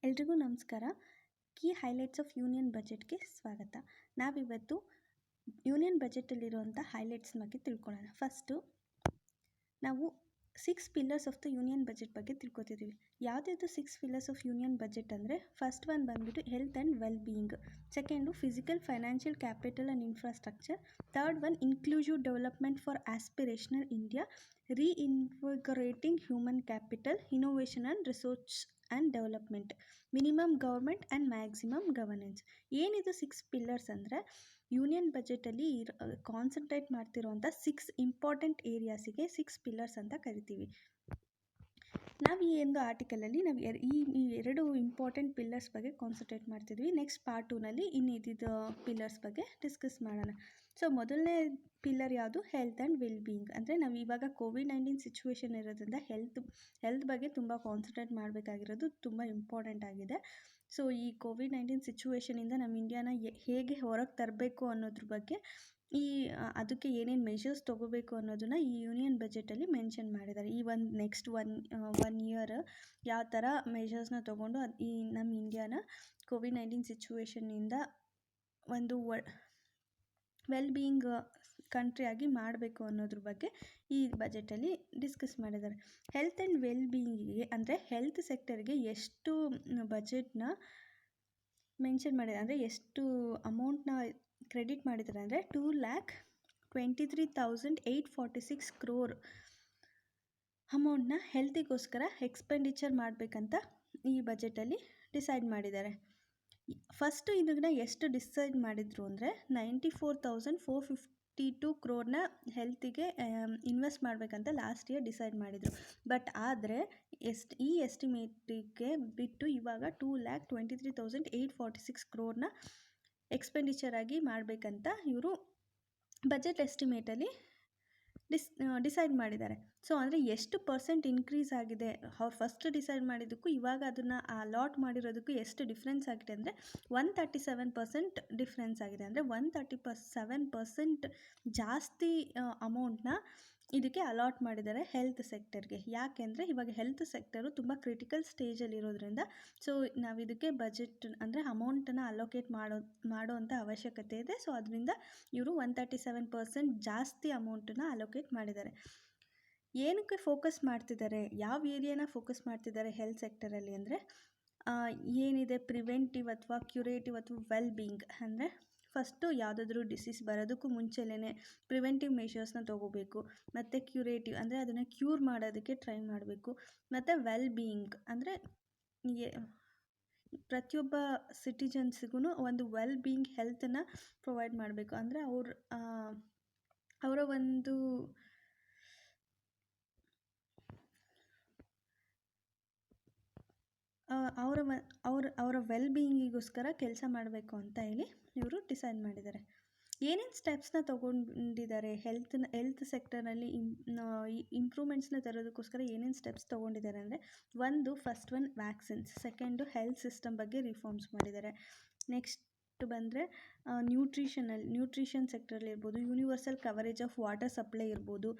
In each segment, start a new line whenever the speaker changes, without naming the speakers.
ಎಲ್ರಿಗೂ ನಮಸ್ಕಾರ. Key highlights of union ಬಜೆಟ್ಗೆ ಸ್ವಾಗತ. ನಾವಿವತ್ತು ಯೂನಿಯನ್ ಬಜೆಟಲ್ಲಿರುವಂಥ ಹೈಲೈಟ್ಸ್ ಬಗ್ಗೆ ತಿಳ್ಕೊಳ್ಳೋಣ. ಫಸ್ಟು ನಾವು 6 pillars of the union budget ಬಗ್ಗೆ ತಿಳ್ಕೊತಿದ್ದೀವಿ. ಯಾವುದ್ಯಾವುದು 6 ಪಿಲ್ಲರ್ಸ್ ಆಫ್ ಯೂನಿಯನ್ ಬಜೆಟ್ ಅಂದರೆ, ಫಸ್ಟ್ ಒನ್ ಬಂದ್ಬಿಟ್ಟು health and well being, second physical financial capital and infrastructure, third one inclusive development for aspirational India, reinvigorating human capital, innovation and research and development, minimum government and maximum governance. ಏನಿದು 6 pillars ಅಂದರೆ, union ಬಜೆಟಲ್ಲಿ concentrate ಮಾಡ್ತಿರೋಂಥ 6 important ಏರಿಯಾಸಿಗೆ 6 pillars ಅಂತ ಕರಿತೀವಿ. ನಾವು ಈ ಒಂದು ಆರ್ಟಿಕಲಲ್ಲಿ ನಾವು ಈ ಎರಡು ಇಂಪಾರ್ಟೆಂಟ್ ಪಿಲ್ಲರ್ಸ್ ಬಗ್ಗೆ ಕಾನ್ಸಂಟ್ರೇಟ್ ಮಾಡ್ತಿದ್ವಿ. ನೆಕ್ಸ್ಟ್ ಪಾರ್ಟ್ 2ನಲ್ಲಿ ಇನ್ನಿದ್ದ ಪಿಲ್ಲರ್ಸ್ ಬಗ್ಗೆ ಡಿಸ್ಕಸ್ ಮಾಡೋಣ. ಸೊ ಮೊದಲನೇ ಪಿಲ್ಲರ್ ಯಾವುದು? Health and well being. ಅಂದರೆ ನಾವು ಇವಾಗ ಕೋವಿಡ್-19 ಸಿಚುವೇಶನ್ ಇರೋದ್ರಿಂದ ಹೆಲ್ತ್ ಬಗ್ಗೆ ತುಂಬ ಕಾನ್ಸಂಟ್ರೇಟ್ ಮಾಡಬೇಕಾಗಿರೋದು ತುಂಬ ಇಂಪಾರ್ಟೆಂಟ್ ಆಗಿದೆ. ಸೊ ಈ ಕೋವಿಡ್-19 ಸಿಚುವೇಶನಿಂದ ನಮ್ಮ ಇಂಡಿಯಾನ ಹೇಗೆ ಹೊರಗೆ ತರಬೇಕು ಅನ್ನೋದ್ರ ಬಗ್ಗೆ ಅದಕ್ಕೆ ಏನೇನು ಮೆಷರ್ಸ್ ತೊಗೋಬೇಕು ಅನ್ನೋದನ್ನು ಈ ಯೂನಿಯನ್ ಬಜೆಟಲ್ಲಿ ಮೆನ್ಷನ್ ಮಾಡಿದ್ದಾರೆ. ಈ ನೆಕ್ಸ್ಟ್ ಒನ್ ಇಯರ್ ಯಾವ ಥರ ಮೆಷರ್ಸ್ನ ತೊಗೊಂಡು ಈ ನಮ್ಮ ಇಂಡಿಯಾನ ಕೋವಿಡ್-19 ಸಿಚುವೇಶನ್ನಿಂದ ಒಂದು ವೆಲ್ ಬೀಯಿಂಗ್ ಕಂಟ್ರಿಯಾಗಿ ಮಾಡಬೇಕು ಅನ್ನೋದ್ರ ಬಗ್ಗೆ ಈ ಬಜೆಟಲ್ಲಿ ಡಿಸ್ಕಸ್ ಮಾಡಿದ್ದಾರೆ. ಹೆಲ್ತ್ ಆ್ಯಂಡ್ ವೆಲ್ ಬೀಯಿಂಗಿಗೆ ಅಂದರೆ ಹೆಲ್ತ್ ಸೆಕ್ಟರ್ಗೆ ಎಷ್ಟು ಬಜೆಟ್ನ ಮೆನ್ಷನ್ ಮಾಡಿದ್ದಾರೆ ಅಂದರೆ ಎಷ್ಟು ಅಮೌಂಟ್ನ ಕ್ರೆಡಿಟ್ ಮಾಡಿದ್ದಾರೆ ಅಂದರೆ 2,23,846 crore ಅಮೌಂಟ್ನ ಹೆಲ್ತಿಗೋಸ್ಕರ ಎಕ್ಸ್ಪೆಂಡಿಚರ್ ಮಾಡಬೇಕಂತ ಈ ಬಜೆಟಲ್ಲಿ ಡಿಸೈಡ್ ಮಾಡಿದ್ದಾರೆ. ಫಸ್ಟು ಇದನ್ನು ಎಷ್ಟು ಡಿಸೈಡ್ ಮಾಡಿದರು ಅಂದರೆ 94,452 crore ಹೆಲ್ತಿಗೆ ಇನ್ವೆಸ್ಟ್ ಮಾಡಬೇಕಂತ ಲಾಸ್ಟ್ ಇಯರ್ ಡಿಸೈಡ್ ಮಾಡಿದರು. ಬಟ್ ಆದರೆ ಈ ಎಸ್ಟಿಮೇಟಿಗೆ ಬಿಟ್ಟು ಇವಾಗ 2,23,846 crore ಎಕ್ಸ್ಪೆಂಡಿಚರ್ ಆಗಿ ಮಾಡಬೇಕಂತ ಇವರು ಬಜೆಟ್ ಎಸ್ಟಿಮೇಟಲ್ಲಿ ಡಿಸೈಡ್ ಮಾಡಿದ್ದಾರೆ. ಸೊ ಅಂದರೆ ಎಷ್ಟು ಪರ್ಸೆಂಟ್ ಇನ್ಕ್ರೀಸ್ ಆಗಿದೆ ಅವ್ರು ಫಸ್ಟ್ ಡಿಸೈಡ್ ಮಾಡಿದ್ದಕ್ಕೂ ಇವಾಗ ಅದನ್ನು ಅಲಾಟ್ ಮಾಡಿರೋದಕ್ಕೂ ಎಷ್ಟು ಡಿಫ್ರೆನ್ಸ್ ಆಗಿದೆ ಅಂದರೆ 137% ಡಿಫ್ರೆನ್ಸ್ ಆಗಿದೆ. ಅಂದರೆ 137% ಜಾಸ್ತಿ ಅಮೌಂಟ್ನ ಇದಕ್ಕೆ ಅಲಾಟ್ ಮಾಡಿದ್ದಾರೆ ಹೆಲ್ತ್ ಸೆಕ್ಟರ್ಗೆ. ಯಾಕೆಂದರೆ ಇವಾಗ ಹೆಲ್ತ್ ಸೆಕ್ಟರು ತುಂಬ ಕ್ರಿಟಿಕಲ್ ಸ್ಟೇಜಲ್ಲಿರೋದ್ರಿಂದ ಸೊ ನಾವು ಇದಕ್ಕೆ ಬಜೆಟ್ ಅಂದರೆ ಅಮೌಂಟನ್ನು ಅಲೋಕೇಟ್ ಮಾಡೋವಂಥ ಅವಶ್ಯಕತೆ ಇದೆ. ಸೊ ಅದರಿಂದ ಇವರು 137% ಜಾಸ್ತಿ ಅಮೌಂಟನ್ನು ಅಲೋಕೇಟ್ ಮಾಡಿದ್ದಾರೆ. ಏನಕ್ಕೆ ಫೋಕಸ್ ಮಾಡ್ತಿದ್ದಾರೆ, ಯಾವ ಏರಿಯಾನ ಫೋಕಸ್ ಮಾಡ್ತಿದ್ದಾರೆ ಹೆಲ್ತ್ ಸೆಕ್ಟರಲ್ಲಿ ಅಂದರೆ, ಏನಿದೆ ಪ್ರಿವೆಂಟಿವ್ ಅಥವಾ ಕ್ಯೂರೇಟಿವ್ ಅಥವಾ ವೆಲ್ ಬೀಯಿಂಗ್ ಅಂದರೆ ಫಸ್ಟು ಯಾವುದಾದ್ರೂ ಡಿಸೀಸ್ ಬರೋದಕ್ಕೂ ಮುಂಚೆಲೇ ಪ್ರಿವೆಂಟಿವ್ ಮೆಷರ್ಸ್ನ ತೊಗೋಬೇಕು. ಮತ್ತು ಕ್ಯೂರೇಟಿವ್ ಅಂದರೆ ಅದನ್ನು ಕ್ಯೂರ್ ಮಾಡೋದಕ್ಕೆ ಟ್ರೈ ಮಾಡಬೇಕು. ಮತ್ತು ವೆಲ್ ಬೀಯಿಂಗ್ ಅಂದರೆ ಪ್ರತಿಯೊಬ್ಬ ಸಿಟಿಜನ್ಸ್ಗೂ ಒಂದು ವೆಲ್ ಬೀಯಿಂಗ್ ಹೆಲ್ತನ್ನು ಪ್ರೊವೈಡ್ ಮಾಡಬೇಕು. ಅಂದರೆ ಅವರ ಒಂದು ಅವರ ವೆಲ್ ಬೀಯಿಂಗಿಗೋಸ್ಕರ ಕೆಲಸ ಮಾಡಬೇಕು ಅಂತ ಹೇಳಿ ಇವರು ಡಿಸೈಡ್ ಮಾಡಿದ್ದಾರೆ. ಏನೇನು ಸ್ಟೆಪ್ಸ್ನ ತೊಗೊಂಡಿದ್ದಾರೆ ಹೆಲ್ತ್ ಸೆಕ್ಟರ್ನಲ್ಲಿ ಇಂಪ್ರೂವ್ಮೆಂಟ್ಸ್ನ ತರೋದಕ್ಕೋಸ್ಕರ ಏನೇನು ಸ್ಟೆಪ್ಸ್ ತೊಗೊಂಡಿದ್ದಾರೆ ಅಂದರೆ, first one vaccines, second health system ಬಗ್ಗೆ ರಿಫಾರ್ಮ್ಸ್ ಮಾಡಿದ್ದಾರೆ. ನೆಕ್ಸ್ಟ್ ಬಂದರೆ ನ್ಯೂಟ್ರಿಷನ್ ಸೆಕ್ಟರಲ್ಲಿ ಇರ್ಬೋದು, universal coverage of water supply ಇರ್ಬೋದು,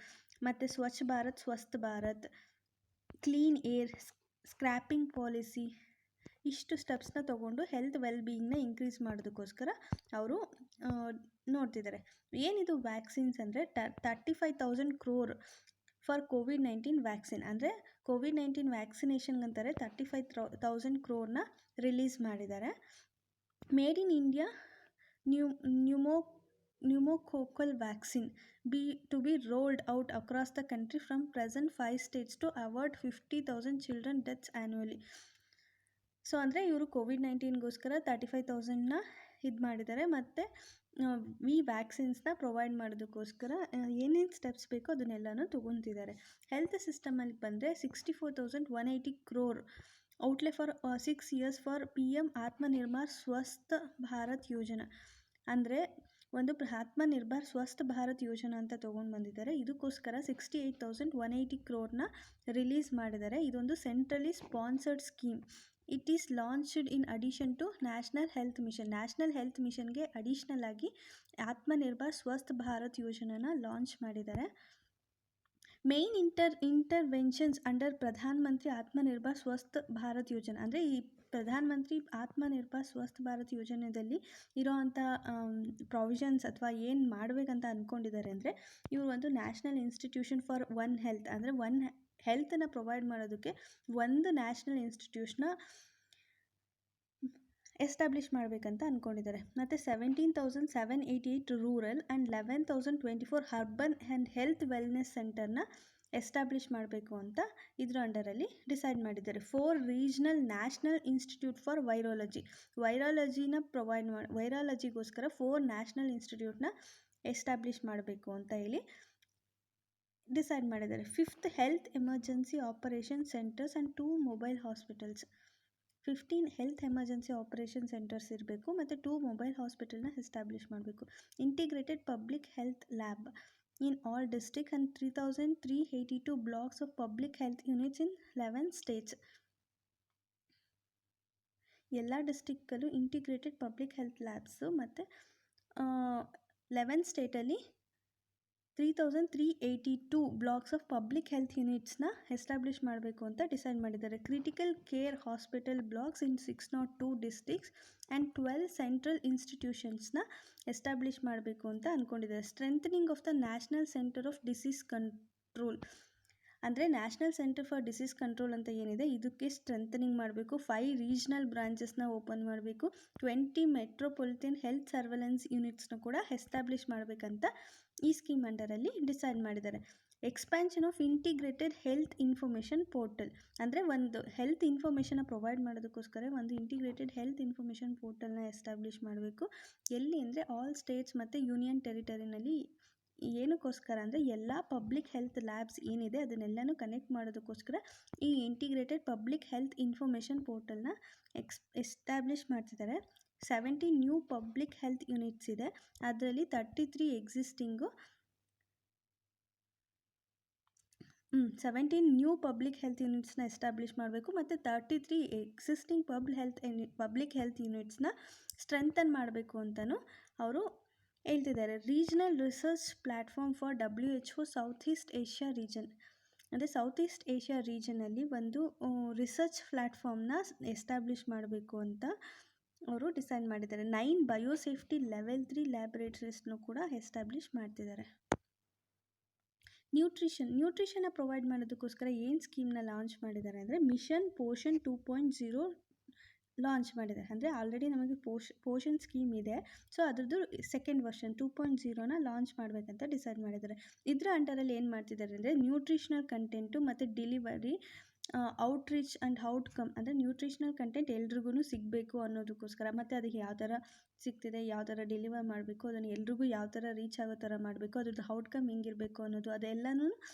ಮತ್ತು ಸ್ವಚ್ಛ ಭಾರತ್, ಸ್ವಸ್ಥ Bharat, clean air, scraping policy, ಇಷ್ಟು ಸ್ಟೆಪ್ಸ್ನ ತೊಗೊಂಡು ಹೆಲ್ತ್ ವೆಲ್ ಬೀಯಿಂಗ್ನ ಇನ್ಕ್ರೀಸ್ ಮಾಡೋದಕ್ಕೋಸ್ಕರ ಅವರು ನೋಡ್ತಿದ್ದಾರೆ. ಏನಿದು ವ್ಯಾಕ್ಸಿನ್ಸ್ ಅಂದರೆ 35,000 crore ಫಾರ್ ಕೋವಿಡ್-19 ವ್ಯಾಕ್ಸಿನ್. ಅಂದರೆ ಕೋವಿಡ್-19 ವ್ಯಾಕ್ಸಿನೇಷನ್ಗಂತಾರೆ 35,000 crore ರಿಲೀಸ್ ಮಾಡಿದ್ದಾರೆ. Made in India pneumococcal vaccine to be rolled out across the country from present 5 states to avoid 50,000 children deaths annually. So ಅಂದರೆ ಇವರು ಕೋವಿಡ್-19ಗೋಸ್ಕರ 35,000ನ ಇದು ಮಾಡಿದ್ದಾರೆ. ಮತ್ತು ಈ ವ್ಯಾಕ್ಸಿನ್ಸ್ನ ಪ್ರೊವೈಡ್ ಮಾಡೋದಕ್ಕೋಸ್ಕರ ಏನೇನು ಸ್ಟೆಪ್ಸ್ ಬೇಕೋ ಅದನ್ನೆಲ್ಲನೂ ತೊಗೊತಿದ್ದಾರೆ. ಹೆಲ್ತ್ ಸಿಸ್ಟಮಲ್ಲಿ ಬಂದರೆ 64,180 crore outlay for 6 years for PM Atmanirbhar Swasth Bharat ಯೋಜನಾ. ಅಂದರೆ ಒಂದು ಆತ್ಮನಿರ್ಭರ್ ಸ್ವಸ್ಥ ಭಾರತ್ ಯೋಜನಾ ಅಂತ ತೊಗೊಂಡು ಬಂದಿದ್ದಾರೆ. ಇದಕ್ಕೋಸ್ಕರ 68,180 crore ರಿಲೀಸ್ ಮಾಡಿದ್ದಾರೆ. ಇದೊಂದು centrally sponsored scheme. It is launched in addition to national health ಮಿಷನ್ಗೆ ಅಡಿಷ್ನಲ್ ಆಗಿ ಆತ್ಮನಿರ್ಭರ್ ಸ್ವಸ್ಥ ಭಾರತ್ ಯೋಜನಾನ ಲಾಂಚ್ ಮಾಡಿದ್ದಾರೆ. Main interventions under Pradhan Mantri Atmanirbhar Swasth Bharat ಯೋಜನಾ ಅಂದರೆ ಈ ಪ್ರಧಾನ ಮಂತ್ರಿ ಆತ್ಮನಿರ್ಭರ್ ಸ್ವಸ್ಥ ಭಾರತ್ ಯೋಜನೆಯಲ್ಲಿ ಇರೋವಂಥ ಪ್ರಾವಿಷನ್ಸ್ ಅಥವಾ ಏನು ಮಾಡಬೇಕಂತ ಅಂದ್ಕೊಂಡಿದ್ದಾರೆ ಅಂದರೆ, ಇವರು ಒಂದು national institution for one health, ಅಂದರೆ ಒನ್ ಹೆಲ್ತನ್ನು ಪ್ರೊವೈಡ್ ಮಾಡೋದಕ್ಕೆ ಒಂದು ನ್ಯಾಷನಲ್ ಇನ್ಸ್ಟಿಟ್ಯೂಷನ್ನ ಎಸ್ಟಾಬ್ಲಿಷ್ ಮಾಡಬೇಕಂತ ಅಂದ್ಕೊಂಡಿದ್ದಾರೆ. ಮತ್ತು 17,788 rural and 11,024 urban and health wellness ಸೆಂಟರ್ನ ಎಸ್ಟಾಬ್ಲಿಷ್ ಮಾಡಬೇಕು ಅಂತ ಇದ್ರ ಅಂಡರಲ್ಲಿ ಡಿಸೈಡ್ ಮಾಡಿದ್ದಾರೆ. 4 ರೀಜ್ನಲ್ ನ್ಯಾಷನಲ್ ಇನ್ಸ್ಟಿಟ್ಯೂಟ್ ಫಾರ್ ವೈರಾಲಜಿನ ವೈರಾಲಜಿಗೋಸ್ಕರ 4 ನ್ಯಾಷನಲ್ ಇನ್ಸ್ಟಿಟ್ಯೂಟ್ನ ಎಸ್ಟಾಬ್ಲಿಷ್ ಮಾಡಬೇಕು ಅಂತ ಹೇಳಿ ಡಿಸೈಡ್ ಮಾಡಿದ್ದಾರೆ. 5th health emergency operation centres and 2 mobile hospitals. 15 health emergency operation centres ಇರಬೇಕು ಮತ್ತು 2 ಮೊಬೈಲ್ ಹಾಸ್ಪಿಟಲ್ನ ಎಸ್ಟಾಬ್ಲಿಷ್ ಮಾಡಬೇಕು. Integrated public health lab in all district and 3,382 blocks of public health units in 11 states. ಎಲ್ಲ ಡಿಸ್ಟ್ರಿಕ್ಕಲ್ಲೂ ಇಂಟಿಗ್ರೇಟೆಡ್ ಪಬ್ಲಿಕ್ ಹೆಲ್ತ್ ಲ್ಯಾಬ್ಸು ಮತ್ತು 11 ಸ್ಟೇಟಲ್ಲಿ 3,382 blocks of public health ಯೂನಿಟ್ಸ್ನ establish ಮಾಡಬೇಕು ಅಂತ ಡಿಸೈಡ್ ಮಾಡಿದ್ದಾರೆ. Critical care hospital blocks in 602 districts and 12 central ಇನ್ಸ್ಟಿಟ್ಯೂಷನ್ಸ್ನ establish ಮಾಡಬೇಕು ಅಂತ ಅಂದ್ಕೊಂಡಿದ್ದಾರೆ. Strengthening of the national centre of disease control, ಅಂದರೆ national centre for disease control ಅಂತ ಏನಿದೆ ಇದಕ್ಕೆ ಸ್ಟ್ರೆಂಥನಿಂಗ್ ಮಾಡಬೇಕು. 5 ರೀಜ್ನಲ್ ಬ್ರಾಂಚಸ್ನ ಓಪನ್ ಮಾಡಬೇಕು. 20 ಮೆಟ್ರೋಪಾಲಿಟನ್ ಹೆಲ್ತ್ ಸರ್ವೆಲೆನ್ಸ್ ಯೂನಿಟ್ಸ್ನ ಕೂಡ ಎಸ್ಟಾಬ್ಲಿಷ್ ಮಾಡಬೇಕಂತ ಈ ಸ್ಕೀಮ್ ಅಂಡರಲ್ಲಿ ಡಿಸೈಡ್ ಮಾಡಿದ್ದಾರೆ. Expansion of integrated health information portal, ಅಂದರೆ ಒಂದು ಹೆಲ್ತ್ ಇನ್ಫಾರ್ಮೇಷನ್ನ ಪ್ರೊವೈಡ್ ಮಾಡೋದಕ್ಕೋಸ್ಕರ ಒಂದು ಇಂಟಿಗ್ರೇಟೆಡ್ ಹೆಲ್ತ್ ಇನ್ಫಾರ್ಮೇಷನ್ ಪೋರ್ಟಲ್ನ ಎಸ್ಟಾಬ್ಲಿಷ್ ಮಾಡಬೇಕು. ಎಲ್ಲಿ ಅಂದರೆ ಆಲ್ ಸ್ಟೇಟ್ಸ್ ಮತ್ತು ಯೂನಿಯನ್ ಟೆರಿಟರಿನಲ್ಲಿ. ಏನಕ್ಕೋಸ್ಕರ ಅಂದರೆ ಎಲ್ಲ ಪಬ್ಲಿಕ್ ಹೆಲ್ತ್ ಲ್ಯಾಬ್ಸ್ ಏನಿದೆ ಅದನ್ನೆಲ್ಲನೂ ಕನೆಕ್ಟ್ ಮಾಡೋದಕ್ಕೋಸ್ಕರ ಈ ಇಂಟಿಗ್ರೇಟೆಡ್ ಪಬ್ಲಿಕ್ ಹೆಲ್ತ್ ಇನ್ಫಾರ್ಮೇಷನ್ ಪೋರ್ಟಲ್ನ ಎಸ್ಟಾಬ್ಲಿಷ್ ಮಾಡ್ತಿದ್ದಾರೆ. 70 ನ್ಯೂ ಪಬ್ಲಿಕ್ ಹೆಲ್ತ್ ಯೂನಿಟ್ಸ್ ಇದೆ, ಅದರಲ್ಲಿ 33 ಎಕ್ಸಿಸ್ಟಿಂಗು 17 ನ್ಯೂ ಪಬ್ಲಿಕ್ ಹೆಲ್ತ್ ಯೂನಿಟ್ಸ್ನ ಎಸ್ಟಾಬ್ಲಿಷ್ ಮಾಡಬೇಕು ಮತ್ತು 33 ಎಕ್ಸಿಸ್ಟಿಂಗ್ ಪಬ್ಲಿಕ್ ಹೆಲ್ತ್ ಯೂನಿಟ್ಸ್ನ ಸ್ಟ್ರೆಂಥನ್ ಮಾಡಬೇಕು ಅಂತಲೂ ಅವರು ಹೇಳ್ತಿದ್ದಾರೆ. Regional research platform for WHO south east Asia region, ಅಂದರೆ ಸೌತ್ ಈಸ್ಟ್ ಏಷ್ಯಾ ರೀಜನಲ್ಲಿ ಒಂದು ರಿಸರ್ಚ್ ಪ್ಲ್ಯಾಟ್ಫಾರ್ಮ್ನ ಎಸ್ಟಾಬ್ಲಿಷ್ ಮಾಡಬೇಕು ಅಂತ ಅವರು ಡಿಸೈಡ್ ಮಾಡಿದ್ದಾರೆ. 9 ಬಯೋಸೇಫ್ಟಿ ಲೆವೆಲ್ 3 ಲ್ಯಾಬೊರೇಟರೀಸ್ನೂ ಕೂಡ ಎಸ್ಟಾಬ್ಲಿಷ್ ಮಾಡ್ತಿದ್ದಾರೆ. ನ್ಯೂಟ್ರಿಷನ್ನ ಪ್ರೊವೈಡ್ ಮಾಡೋದಕ್ಕೋಸ್ಕರ ಏನು ಸ್ಕೀಮ್ನ ಲಾಂಚ್ ಮಾಡಿದ್ದಾರೆ ಅಂದರೆ ಮಿಷನ್ ಪೋಷನ್ 2.0 ಲಾಂಚ್ ಮಾಡಿದ್ದಾರೆ. ಅಂದರೆ ಆಲ್ರೆಡಿ ನಮಗೆ ಪೋಷನ್ ಸ್ಕೀಮ್ ಇದೆ, ಸೊ ಅದ್ರದ್ದು ಸೆಕೆಂಡ್ ವರ್ಷನ್ 2.0ನ ಲಾಂಚ್ ಮಾಡಬೇಕಂತ ಡಿಸೈಡ್ ಮಾಡಿದ್ದಾರೆ. ಇದರ ಅಂಡರಲ್ಲಿ ಏನು ಮಾಡ್ತಿದ್ದಾರೆ ಅಂದರೆ ನ್ಯೂಟ್ರಿಷನಲ್ ಕಂಟೆಂಟು ಮತ್ತು ಡೆಲಿವರಿ, ಔಟ್ರೀಚ್ ಆ್ಯಂಡ್ ಔಟ್ಕಮ್, ಅಂದರೆ ನ್ಯೂಟ್ರಿಷನಲ್ ಕಂಟೆಂಟ್ ಎಲ್ರಿಗೂ ಸಿಗಬೇಕು ಅನ್ನೋದಕ್ಕೋಸ್ಕರ, ಮತ್ತು ಅದಕ್ಕೆ ಯಾವ ಥರ ಸಿಗ್ತಿದೆ, ಯಾವ ಥರ ಡೆಲಿವರ್ ಮಾಡಬೇಕು, ಅದನ್ನು ಎಲ್ರಿಗೂ ಯಾವ ಥರ ರೀಚ್ ಆಗೋ ಥರ ಮಾಡಬೇಕು, ಅದ್ರದ್ದು ಔಟ್ಕಮ್ ಹೆಂಗಿರಬೇಕು ಅನ್ನೋದು ಅದೆಲ್ಲನೂ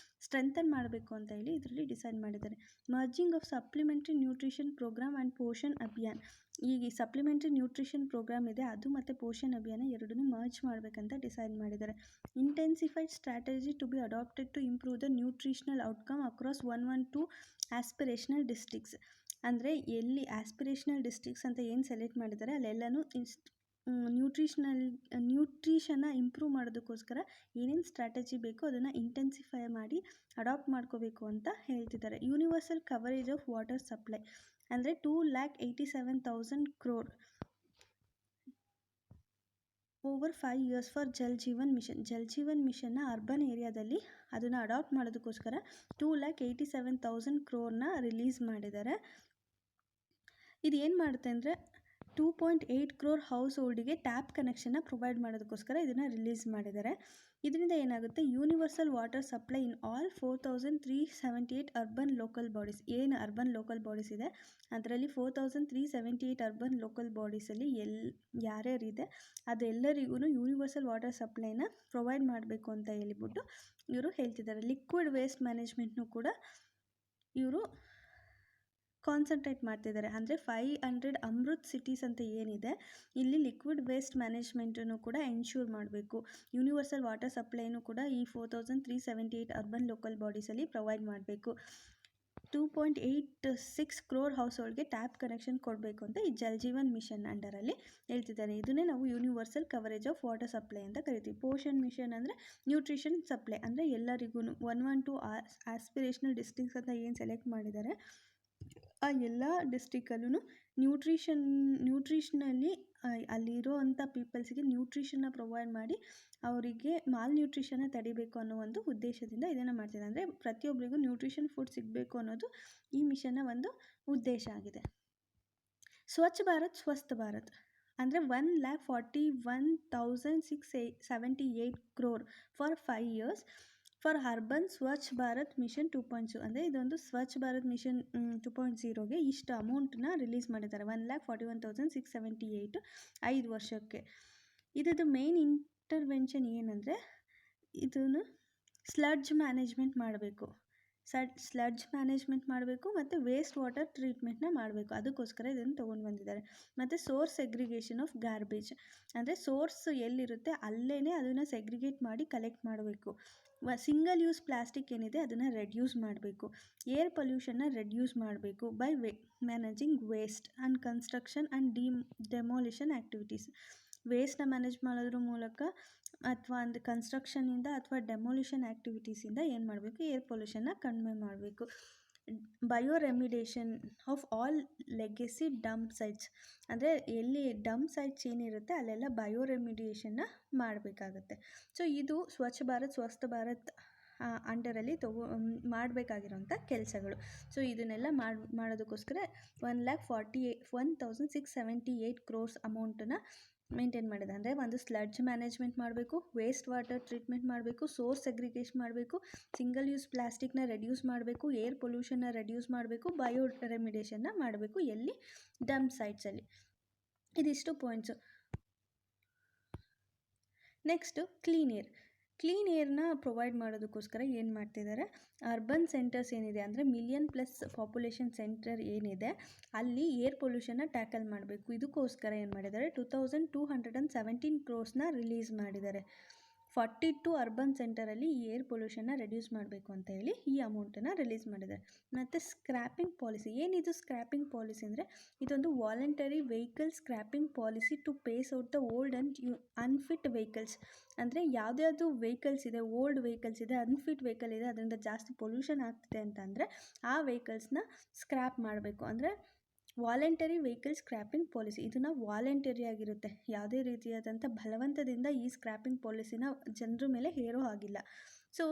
ಸ್ಟ್ರೆಂಥನ್ ಮಾಡಬೇಕು ಅಂತ ಹೇಳಿ ಇದರಲ್ಲಿ ಡಿಸೈಡ್ ಮಾಡಿದ್ದಾರೆ. Merging of supplementary nutrition programme and Poshan Abhiyan, ಈಗ ಸಪ್ಲಿಮೆಂಟ್ರಿ ನ್ಯೂಟ್ರಿಷನ್ ಪ್ರೋಗ್ರಾಮ್ ಇದೆ ಅದು ಮತ್ತು ಪೋಷನ್ ಅಭಿಯಾನ ಎರಡನ್ನೂ ಮರ್ಜ್ ಮಾಡಬೇಕಂತ ಡಿಸೈಡ್ ಮಾಡಿದ್ದಾರೆ. Intensified strategy to be adopted to improve the nutritional outcome across 112 aspirational districts, ಅಂದರೆ ಎಲ್ಲಿ ಆಸ್ಪಿರೇಷನಲ್ ಡಿಸ್ಟ್ರಿಕ್ಟ್ಸ್ ಅಂತ ಏನು ಸೆಲೆಕ್ಟ್ ಮಾಡಿದ್ದಾರೆ ಅಲ್ಲೆಲ್ಲನೂ ನ್ಯೂಟ್ರಿಷನ್ನ ಇಂಪ್ರೂವ್ ಮಾಡೋದಕ್ಕೋಸ್ಕರ ಏನೇನು ಸ್ಟ್ರಾಟಜಿ ಬೇಕೋ ಅದನ್ನು ಇಂಟೆನ್ಸಿಫೈ ಮಾಡಿ ಅಡಾಪ್ಟ್ ಮಾಡ್ಕೋಬೇಕು ಅಂತ ಹೇಳ್ತಿದ್ದಾರೆ. Universal coverage of water supply, ಅಂದರೆ 2,87,000 crore over 5 years for Jal Jeevan mission. Jal Jeevan ಮಿಷನ್ನ ಅರ್ಬನ್ ಏರಿಯಾದಲ್ಲಿ ಅದನ್ನು ಅಡಾಪ್ಟ್ ಮಾಡೋದಕ್ಕೋಸ್ಕರ 2,87,000 crore ರಿಲೀಸ್ ಮಾಡಿದ್ದಾರೆ. ಇದು ಏನು ಮಾಡುತ್ತೆ ಅಂದರೆ 2.8 crore ಹೌಸ್ ಹೋಲ್ಡಿಗೆ ಟ್ಯಾಪ್ ಕನೆಕ್ಷನ್ನ ಪ್ರೊವೈಡ್ ಮಾಡೋದಕ್ಕೋಸ್ಕರ ಇದನ್ನು ರಿಲೀಸ್ ಮಾಡಿದ್ದಾರೆ. ಇದರಿಂದ ಏನಾಗುತ್ತೆ, universal water supply in all 4,378 urban local bodies, ಏನು ಅರ್ಬನ್ ಲೋಕಲ್ ಬಾಡೀಸ್ ಇದೆ ಅದರಲ್ಲಿ 4,378 ಅರ್ಬನ್ ಲೋಕಲ್ ಬಾಡೀಸಲ್ಲಿ ಯಾರ್ಯಾರಿದೆ ಅದೆಲ್ಲರಿಗೂ ಯೂನಿವರ್ಸಲ್ ವಾಟರ್ ಸಪ್ಲೈನ ಪ್ರೊವೈಡ್ ಮಾಡಬೇಕು ಅಂತ ಹೇಳಿಬಿಟ್ಟು ಇವರು ಹೇಳ್ತಿದ್ದಾರೆ. ಲಿಕ್ವಿಡ್ ವೇಸ್ಟ್ ಮ್ಯಾನೇಜ್ಮೆಂಟ್ನೂ ಕೂಡ ಇವರು ಕಾನ್ಸಂಟ್ರೇಟ್ ಮಾಡ್ತಿದ್ದಾರೆ. ಅಂದರೆ 500 ಅಮೃತ್ ಸಿಟೀಸ್ ಅಂತ ಏನಿದೆ ಇಲ್ಲಿ ಲಿಕ್ವಿಡ್ ವೇಸ್ಟ್ ಮ್ಯಾನೇಜ್ಮೆಂಟನ್ನು ಕೂಡ ಎನ್ಶೂರ್ ಮಾಡಬೇಕು. ಯೂನಿವರ್ಸಲ್ ವಾಟರ್ ಸಪ್ಲೈನೂ ಕೂಡ ಈ 4,378 ಅರ್ಬನ್ ಲೋಕಲ್ ಬಾಡೀಸಲ್ಲಿ ಪ್ರೊವೈಡ್ ಮಾಡಬೇಕು. 2.86 crore ಹೌಸ್ ಹೋಲ್ಡ್ಗೆ ಟ್ಯಾಪ್ ಕನೆಕ್ಷನ್ ಕೊಡಬೇಕು ಅಂತ ಈ ಜಲ್ ಜೀವನ್ ಮಿಷನ್ ಅಂಡರಲ್ಲಿ ಹೇಳ್ತಿದ್ದಾರೆ. ಇದನ್ನೇ ನಾವು universal coverage of water supply ಅಂತ ಕರಿತೀವಿ. ಪೋಷನ್ ಮಿಷನ್ ಅಂದರೆ ನ್ಯೂಟ್ರಿಷನ್ ಸಪ್ಲೈ, ಅಂದರೆ ಎಲ್ಲರಿಗೂ 112 ಆಸ್ಪಿರೇಷನಲ್ ಡಿಸ್ಟ್ರಿಕ್ಟ್ಸ್ ಅಂತ ಏನು ಸೆಲೆಕ್ಟ್ ಮಾಡಿದ್ದಾರೆ ಆ ಎಲ್ಲ ಡಿಸ್ಟ್ರಿಕ್ಕಲ್ಲೂ ನ್ಯೂಟ್ರಿಷನಲ್ಲಿ ಅಲ್ಲಿರೋ ಅಂಥ ಪೀಪಲ್ಸಿಗೆ ನ್ಯೂಟ್ರಿಷನ್ನ ಪ್ರೊವೈಡ್ ಮಾಡಿ ಅವರಿಗೆ ಮಾಲ್ ನ್ಯೂಟ್ರಿಷನ್ನ ತಡಿಬೇಕು ಅನ್ನೋ ಒಂದು ಉದ್ದೇಶದಿಂದ ಇದನ್ನು ಮಾಡ್ತಿದ್ದಾರೆ. ಅಂದರೆ ಪ್ರತಿಯೊಬ್ಬರಿಗೂ ನ್ಯೂಟ್ರಿಷನ್ ಫುಡ್ ಸಿಗಬೇಕು ಅನ್ನೋದು ಈ ಮಿಷನ್ನ ಒಂದು ಉದ್ದೇಶ ಆಗಿದೆ. ಸ್ವಚ್ಛ ಭಾರತ್ ಸ್ವಸ್ಥ ಭಾರತ್ ಅಂದರೆ 1,41,678 crore for 5 years for urban Swachh Bharat mission 2.0. ಅಂದರೆ ಇದೊಂದು ಸ್ವಚ್ಛ ಭಾರತ್ ಮಿಷನ್ 2.0ಗೆ ಇಷ್ಟು ಅಮೌಂಟನ್ನ ರಿಲೀಸ್ ಮಾಡಿದ್ದಾರೆ. 1,41,678 5 ವರ್ಷಕ್ಕೆ. ಇದ್ರದ್ದು ಮೇನ್ ಇಂಟರ್ವೆನ್ಷನ್ ಏನಂದರೆ ಇದನ್ನು ಸ್ಲಡ್ಜ್ ಮ್ಯಾನೇಜ್ಮೆಂಟ್ ಮಾಡಬೇಕು, ಸ್ಲಡ್ಜ್ ಮ್ಯಾನೇಜ್ಮೆಂಟ್ ಮಾಡಬೇಕು ಮತ್ತು ವೇಸ್ಟ್ ವಾಟರ್ ಟ್ರೀಟ್ಮೆಂಟ್ನ ಮಾಡಬೇಕು. ಅದಕ್ಕೋಸ್ಕರ ಇದನ್ನು ತೊಗೊಂಡು ಬಂದಿದ್ದಾರೆ. ಮತ್ತು ಸೋರ್ಸ್ ಸೆಗ್ರಿಗೇಷನ್ ಆಫ್ ಗಾರ್ಬೇಜ್ ಅಂದರೆ ಸೋರ್ಸ್ ಎಲ್ಲಿರುತ್ತೆ ಅಲ್ಲೇ ಅದನ್ನು ಸೆಗ್ರಿಗೇಟ್ ಮಾಡಿ ಕಲೆಕ್ಟ್ ಮಾಡಬೇಕು. ಸಿಂಗಲ್ ಯೂಸ್ ಪ್ಲಾಸ್ಟಿಕ್ ಏನಿದೆ ಅದನ್ನು ರೆಡ್ಯೂಸ್ ಮಾಡಬೇಕು. ಏರ್ ಪೊಲ್ಯೂಷನ್ನ ರೆಡ್ಯೂಸ್ ಮಾಡಬೇಕು by managing waste and construction and demolition activities. ವೇಸ್ಟ್ನ ಮ್ಯಾನೇಜ್ ಮಾಡೋದ್ರ ಮೂಲಕ ಅಥವಾ ಒಂದು ಕನ್ಸ್ಟ್ರಕ್ಷನಿಂದ ಅಥವಾ ಡೆಮಾಲಿಷನ್ ಆ್ಯಕ್ಟಿವಿಟೀಸಿಂದ ಏನು ಮಾಡಬೇಕು, ಏರ್ ಪೊಲ್ಯೂಷನ್ನ ಕಡಿಮೆ ಮಾಡಬೇಕು. Bioremediation of all legacy dump sites ಅಂದರೆ ಎಲ್ಲಿ ಡಂಪ್ ಸೈಟ್ಸ್ ಏನಿರುತ್ತೆ ಅಲ್ಲೆಲ್ಲ ಬಯೋ ರೆಮಿಡಿಯೇಷನ್ನ ಮಾಡಬೇಕಾಗತ್ತೆ. ಸೊ ಇದು ಸ್ವಚ್ಛ ಭಾರತ್ ಸ್ವಸ್ಥ ಭಾರತ್ ಅಂಡರಲ್ಲಿ ಮಾಡಬೇಕಾಗಿರೋಂಥ ಕೆಲಸಗಳು. ಸೊ ಇದನ್ನೆಲ್ಲ ಮಾಡೋದಕ್ಕೋಸ್ಕರ 1,41,678 crores ಅಮೌಂಟನ್ನು ಮೇಂಟೈನ್ ಮಾಡಿದೆ. ಅಂದರೆ ಒಂದು ಸ್ಲಡ್ಜ್ ಮ್ಯಾನೇಜ್ಮೆಂಟ್ ಮಾಡಬೇಕು, ವೇಸ್ಟ್ ವಾಟರ್ ಟ್ರೀಟ್ಮೆಂಟ್ ಮಾಡಬೇಕು, ಸೋರ್ಸ್ ಸೆಗ್ರಿಗೇಷನ್ ಮಾಡಬೇಕು, ಸಿಂಗಲ್ ಯೂಸ್ ಪ್ಲಾಸ್ಟಿಕ್ನ ರೆಡ್ಯೂಸ್ ಮಾಡಬೇಕು, ಏರ್ ಪೊಲ್ಯೂಷನ್ನ ರೆಡ್ಯೂಸ್ ಮಾಡಬೇಕು, ಬಯೋ ರೆಮಿಡೇಷನ್ನ ಮಾಡಬೇಕು ಎಲ್ಲಿ ಡಂಪ್ ಸೈಟ್ಸಲ್ಲಿ. ಇದಿಷ್ಟು ಪಾಯಿಂಟ್ಸು. ನೆಕ್ಸ್ಟು ಕ್ಲೀನ್ ಏರ್ನ ಪ್ರೊವೈಡ್ ಮಾಡೋದಕ್ಕೋಸ್ಕರ ಏನು ಮಾಡ್ತಿದ್ದಾರೆ, ಅರ್ಬನ್ ಸೆಂಟರ್ಸ್ ಏನಿದೆ ಅಂದರೆ $1 million+ ಪಾಪ್ಯುಲೇಷನ್ ಸೆಂಟರ್ ಏನಿದೆ ಅಲ್ಲಿ ಏರ್ ಪೊಲ್ಯೂಷನ್ನ ಟ್ಯಾಕಲ್ ಮಾಡಬೇಕು. ಇದಕ್ಕೋಸ್ಕರ ಏನು ಮಾಡಿದ್ದಾರೆ 2,217 crores ರಿಲೀಸ್ ಮಾಡಿದ್ದಾರೆ. 42 ಅರ್ಬನ್ ಸೆಂಟರಲ್ಲಿ ಏರ್ ಪೊಲ್ಯೂಷನ್ನ ರೆಡ್ಯೂಸ್ ಮಾಡಬೇಕು ಅಂತ ಹೇಳಿ ಈ ಅಮೌಂಟನ್ನು ರಿಲೀಸ್ ಮಾಡಿದ್ದಾರೆ. ಮತ್ತು ಸ್ಕ್ರ್ಯಾಪಿಂಗ್ ಪಾಲಿಸಿ ಏನಿದು ಸ್ಕ್ರ್ಯಾಪಿಂಗ್ ಪಾಲಿಸಿ ಅಂದರೆ ಇದೊಂದು voluntary vehicle scrapping policy to phase out the old and unfit vehicles. ಅಂದರೆ ಯಾವುದ್ಯಾವುದು ವೆಹಿಕಲ್ಸ್ ಇದೆ, ಓಲ್ಡ್ ವೆಹಿಕಲ್ಸ್ ಇದೆ, ಅನ್ಫಿಟ್ ವೆಹಿಕಲ್ ಇದೆ, ಅದರಿಂದ ಜಾಸ್ತಿ ಪೊಲ್ಯೂಷನ್ ಆಗ್ತಿದೆ ಅಂತಂದರೆ ಆ ವೆಹಿಕಲ್ಸ್ನ ಸ್ಕ್ರ್ಯಾಪ್ ಮಾಡಬೇಕು. ಅಂದರೆ ವಾಲಂಟರಿ ವೆಹಿಕಲ್ ಸ್ಕ್ರ್ಯಾಪಿಂಗ್ ಪಾಲಿಸಿ ಇದನ್ನು ವಾಲಂಟರಿ ಆಗಿರುತ್ತೆ. ಯಾವುದೇ ರೀತಿಯಾದಂಥ ಬಲವಂತದಿಂದ ಈ ಸ್ಕ್ರ್ಯಾಪಿಂಗ್ ಪಾಲಿಸಿನ ಜನರ ಮೇಲೆ ಹೇರೋ ಆಗಿಲ್ಲ. ಸೊ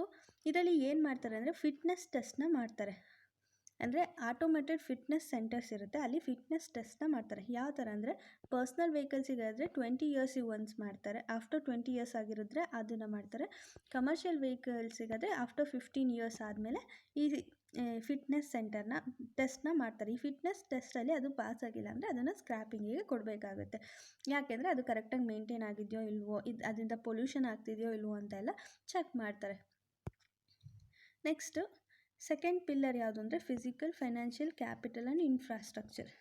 ಇದರಲ್ಲಿ ಏನು ಮಾಡ್ತಾರೆ ಅಂದರೆ ಫಿಟ್ನೆಸ್ ಟೆಸ್ಟ್ನ ಮಾಡ್ತಾರೆ. ಅಂದರೆ ಆಟೋಮೇಟೆಡ್ ಫಿಟ್ನೆಸ್ ಸೆಂಟರ್ಸ್ ಇರುತ್ತೆ, ಅಲ್ಲಿ ಫಿಟ್ನೆಸ್ ಟೆಸ್ಟ್ನ ಮಾಡ್ತಾರೆ. ಯಾವ ಥರ ಅಂದರೆ ಪರ್ಸ್ನಲ್ ವೆಹಿಕಲ್ಸಿಗಾದರೆ 20 yearsಗೆ ಒನ್ಸ್ ಮಾಡ್ತಾರೆ, ಆಫ್ಟರ್ 20 years ಆಗಿರಿದ್ರೆ ಅದನ್ನು ಮಾಡ್ತಾರೆ. ಕಮರ್ಷಿಯಲ್ ವೆಹಿಕಲ್ಸಿಗಾದರೆ ಆಫ್ಟರ್ 15 years ಆದಮೇಲೆ ಈ ಫಿಟ್ನೆಸ್ ಸೆಂಟರ್ನ ಟೆಸ್ಟ್ನ ಮಾಡ್ತಾರೆ. ಈ ಫಿಟ್ನೆಸ್ ಟೆಸ್ಟಲ್ಲಿ ಅದು ಪಾಸ್ ಆಗಿಲ್ಲ ಅಂದರೆ ಅದನ್ನು ಸ್ಕ್ರ್ಯಾಪಿಂಗಿಗೆ ಕೊಡಬೇಕಾಗುತ್ತೆ. ಯಾಕೆಂದರೆ ಅದು ಕರೆಕ್ಟಾಗಿ ಮೇಂಟೈನ್ ಆಗಿದೆಯೋ ಇಲ್ವೋ, ಅದರಿಂದ ಪೊಲ್ಯೂಷನ್ ಆಗ್ತಿದೆಯೋ ಇಲ್ವೋ ಅಂತ ಎಲ್ಲ ಚೆಕ್ ಮಾಡ್ತಾರೆ. ನೆಕ್ಸ್ಟು ಸೆಕೆಂಡ್ ಪಿಲ್ಲರ್ ಯಾವುದು ಅಂದರೆ physical, financial, capital and infrastructure.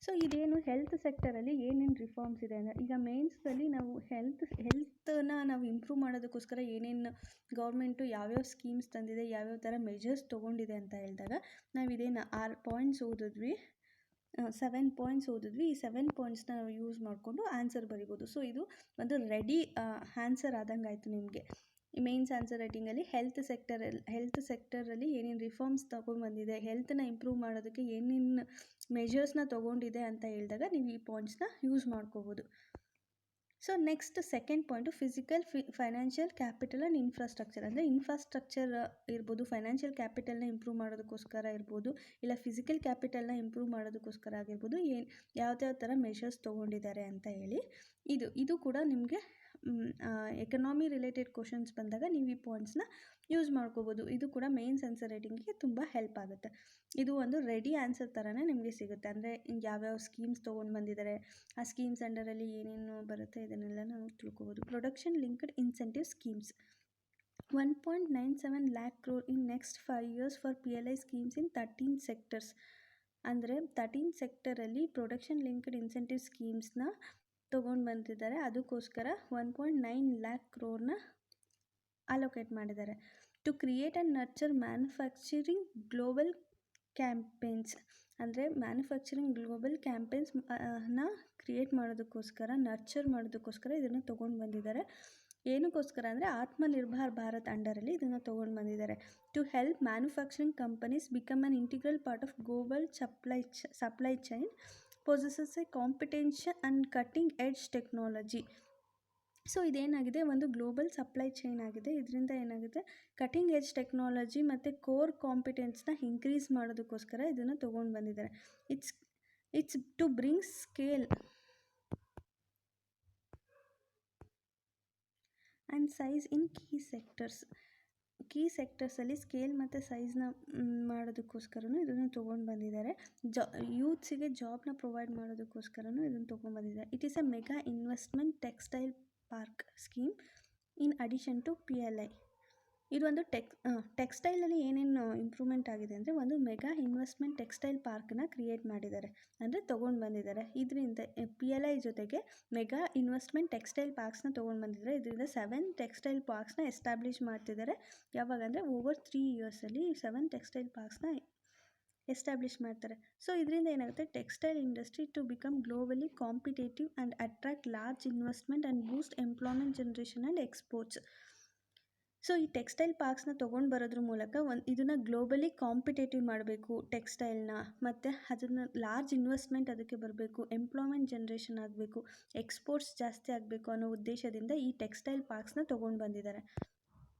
So ಇದೇನು ಹೆಲ್ತ್ ಸೆಕ್ಟರಲ್ಲಿ ಏನೇನು ರಿಫಾರ್ಮ್ಸ್ ಇದೆ ಅಂದರೆ ಈಗ ಮೇನ್ಸಲ್ಲಿ ನಾವು ಹೆಲ್ತನ್ನ ನಾವು ಇಂಪ್ರೂವ್ ಮಾಡೋದಕ್ಕೋಸ್ಕರ ಏನೇನು ಗೌರ್ಮೆಂಟು ಯಾವ್ಯಾವ ಸ್ಕೀಮ್ಸ್ ತಂದಿದೆ, ಯಾವ್ಯಾವ ಥರ ಮೆಜರ್ಸ್ ತೊಗೊಂಡಿದೆ ಅಂತ ಹೇಳಿದಾಗ ನಾವು ಇದೇನು 6 ಪಾಯಿಂಟ್ಸ್ ಓದಿದ್ವಿ, 7 ಪಾಯಿಂಟ್ಸ್ ಓದಿದ್ವಿ. ಈ 7 ಪಾಯಿಂಟ್ಸ್ನ ನಾವು ಯೂಸ್ ಮಾಡಿಕೊಂಡು ಆನ್ಸರ್ ಬರಿಬೋದು. ಸೊ ಇದು ಒಂದು ರೆಡಿ ಆನ್ಸರ್ ಆದಂಗೆ ಆಯಿತು ನಿಮಗೆ. ಮೇನ್ಸ್ ಆನ್ಸರ್ ರೈಟಿಂಗಲ್ಲಿ ಹೆಲ್ತ್ ಸೆಕ್ಟರಲ್ಲಿ ಏನೇನು ರಿಫಾರ್ಮ್ಸ್ ತೊಗೊಂಡು ಬಂದಿದೆ, ಹೆಲ್ತನ್ನ ಇಂಪ್ರೂವ್ ಮಾಡೋದಕ್ಕೆ ಏನೇನು ಮೆಜರ್ಸ್ನ ತೊಗೊಂಡಿದೆ ಅಂತ ಹೇಳಿದಾಗ ನೀವು ಈ ಪಾಯಿಂಟ್ಸ್ನ ಯೂಸ್ ಮಾಡ್ಕೋಬೋದು. So next second point physical, financial, capital and infrastructure. ಅಂದರೆ ಇನ್ಫ್ರಾಸ್ಟ್ರಕ್ಚರ್ ಇರ್ಬೋದು, ಫೈನಾನ್ಷಿಯಲ್ ಕ್ಯಾಪಿಟಲ್ನ ಇಂಪ್ರೂವ್ ಮಾಡೋದಕ್ಕೋಸ್ಕರ ಇರ್ಬೋದು, ಇಲ್ಲ ಫಿಸಿಕಲ್ ಕ್ಯಾಪಿಟಲ್ನ ಇಂಪ್ರೂವ್ ಮಾಡೋದಕ್ಕೋಸ್ಕರ ಆಗಿರ್ಬೋದು, ಯಾವ್ಯಾವ ಥರ ಮೆಷರ್ಸ್ ತೊಗೊಂಡಿದ್ದಾರೆ ಅಂತ ಹೇಳಿ. ಇದು ಕೂಡ ನಿಮಗೆ ಎಕನಾಮಿ ರಿಲೇಟೆಡ್ ಕ್ವಶನ್ಸ್ ಬಂದಾಗ ನೀವು ಈ ಪಾಯಿಂಟ್ಸ್ನ ಯೂಸ್ ಮಾಡ್ಕೋಬೋದು. ಇದು ಕೂಡ ಮೇನ್ಸ್ ಆನ್ಸರ್ ರೈಟಿಂಗಿಗೆ ತುಂಬ ಹೆಲ್ಪ್ ಆಗುತ್ತೆ. ಇದು ಒಂದು ರೆಡಿ ಆನ್ಸರ್ ಥರನೇ ನಿಮಗೆ ಸಿಗುತ್ತೆ. ಅಂದರೆ ಯಾವ್ಯಾವ ಸ್ಕೀಮ್ಸ್ ತೊಗೊಂಡು ಬಂದಿದ್ದಾರೆ, ಆ ಸ್ಕೀಮ್ಸ್ ಅಂಡರಲ್ಲಿ ಏನೇನು ಬರುತ್ತೆ ಇದನ್ನೆಲ್ಲ ನಾವು ತಿಳ್ಕೊಬೋದು. Production linked incentive schemes 1.97 lakh crore in next 5 years for PLI schemes in 13 sectors. ಅಂದರೆ 13 ಸೆಕ್ಟರಲ್ಲಿ ಪ್ರೊಡಕ್ಷನ್ ಲಿಂಕ್ಡ್ ಇನ್ಸೆಂಟಿವ್ ಸ್ಕೀಮ್ಸ್ನ ತೊಗೊಂಡು ಬಂದಿದ್ದಾರೆ. ಅದಕ್ಕೋಸ್ಕರ 1.9 lakh crore ಅಲೋಕೇಟ್ ಮಾಡಿದ್ದಾರೆ. To create and nurture manufacturing global campaigns. ಅಂದರೆ ಮ್ಯಾನುಫ್ಯಾಕ್ಚರಿಂಗ್ ಗ್ಲೋಬಲ್ ಕ್ಯಾಂಪೇನ್ಸ್ನ ಕ್ರಿಯೇಟ್ ಮಾಡೋದಕ್ಕೋಸ್ಕರ, ನರ್ಚರ್ ಮಾಡೋದಕ್ಕೋಸ್ಕರ ಇದನ್ನು ತೊಗೊಂಡು ಬಂದಿದ್ದಾರೆ. ಏನಕ್ಕೋಸ್ಕರ ಅಂದರೆ ಆತ್ಮನಿರ್ಭರ್ ಭಾರತ್ ಅಂಡರಲ್ಲಿ ಇದನ್ನು ತೊಗೊಂಡು ಬಂದಿದ್ದಾರೆ. To help manufacturing companies become an integral part of global supply chain possesses a competence and cutting edge technology. So ಇದೇನಾಗಿದೆ, ಒಂದು ಗ್ಲೋಬಲ್ ಸಪ್ಲೈ ಚೈನ್ ಆಗಿದೆ. ಇದರಿಂದ ಏನಾಗುತ್ತೆ, ಕಟಿಂಗ್ ಎಡ್ಜ್ ಟೆಕ್ನಾಲಜಿ ಮತ್ತು ಕೋರ್ ಕಾಂಪಿಟೆನ್ಸ್ನ ಇನ್ಕ್ರೀಸ್ ಮಾಡೋದಕ್ಕೋಸ್ಕರ ಇದನ್ನು ತೊಗೊಂಡು ಬಂದಿದ್ದಾರೆ. It's to bring scale and size in key ಸೆಕ್ಟರ್ಸಲ್ಲಿ ಸ್ಕೇಲ್ ಮತ್ತು ಸೈಜ್ನ ಮಾಡೋದಕ್ಕೋಸ್ಕರನೂ ಇದನ್ನು ತೊಗೊಂಡು ಬಂದಿದ್ದಾರೆ. ಯೂತ್ಸಿಗೆ ಜಾಬ್ನ ಪ್ರೊವೈಡ್ ಮಾಡೋದಕ್ಕೋಸ್ಕರನೂ ಇದನ್ನು ತೊಗೊಂಡು ಬಂದಿದ್ದಾರೆ. It is a mega investment textile park scheme in addition to PLI. ಇದು ಒಂದು ಟೆಕ್ಸ್ಟೈಲಲ್ಲಿ ಏನೇನು ಇಂಪ್ರೂವ್ಮೆಂಟ್ ಆಗಿದೆ ಅಂದರೆ, ಒಂದು ಮೆಗಾ ಇನ್ವೆಸ್ಟ್ಮೆಂಟ್ ಟೆಕ್ಸ್ಟೈಲ್ ಪಾರ್ಕ್ನ ಕ್ರಿಯೇಟ್ ಮಾಡಿದ್ದಾರೆ, ಅಂದರೆ ತೊಗೊಂಡು ಬಂದಿದ್ದಾರೆ. ಇದರಿಂದ PLI ಜೊತೆಗೆ ಮೆಗಾ ಇನ್ವೆಸ್ಟ್ಮೆಂಟ್ ಟೆಕ್ಸ್ಟೈಲ್ ಪಾರ್ಕ್ಸ್ನ ತೊಗೊಂಡು ಬಂದಿದ್ದಾರೆ. ಇದರಿಂದ 7 ಟೆಕ್ಸ್ಟೈಲ್ ಪಾರ್ಕ್ಸ್ನ ಎಸ್ಟಾಬ್ಲಿಷ್ ಮಾಡ್ತಿದ್ದಾರೆ. ಯಾವಾಗ ಅಂದರೆ ಓವರ್ 3 ಇಯರ್ಸಲ್ಲಿ 7 ಟೆಕ್ಸ್ಟೈಲ್ ಪಾರ್ಕ್ಸ್ನ ಎಸ್ಟಾಬ್ಲಿಷ್ ಮಾಡ್ತಾರೆ. ಸೊ ಇದರಿಂದ ಏನಾಗುತ್ತೆ, textile industry to become globally competitive and attract large investment and boost employment generation and exports. So ಈ ಟೆಕ್ಸ್ಟೈಲ್ ಪಾರ್ಕ್ಸ್ನ ತೊಗೊಂಡು ಬರೋದ್ರ ಮೂಲಕ ಇದನ್ನು ಗ್ಲೋಬಲಿ ಕಾಂಪಿಟೇಟಿವ್ ಮಾಡಬೇಕು ಟೆಕ್ಸ್ಟೈಲ್ನ, ಮತ್ತು ಅದನ್ನು ಲಾರ್ಜ್ ಇನ್ವೆಸ್ಟ್ಮೆಂಟ್ ಅದಕ್ಕೆ ಬರಬೇಕು, ಎಂಪ್ಲಾಯ್ಮೆಂಟ್ ಜನ್ರೇಷನ್ ಆಗಬೇಕು, ಎಕ್ಸ್ಪೋರ್ಟ್ಸ್ ಜಾಸ್ತಿ ಆಗಬೇಕು ಅನ್ನೋ ಉದ್ದೇಶದಿಂದ ಈ ಟೆಕ್ಸ್ಟೈಲ್ ಪಾರ್ಕ್ಸ್ನ ತೊಗೊಂಡು ಬಂದಿದ್ದಾರೆ.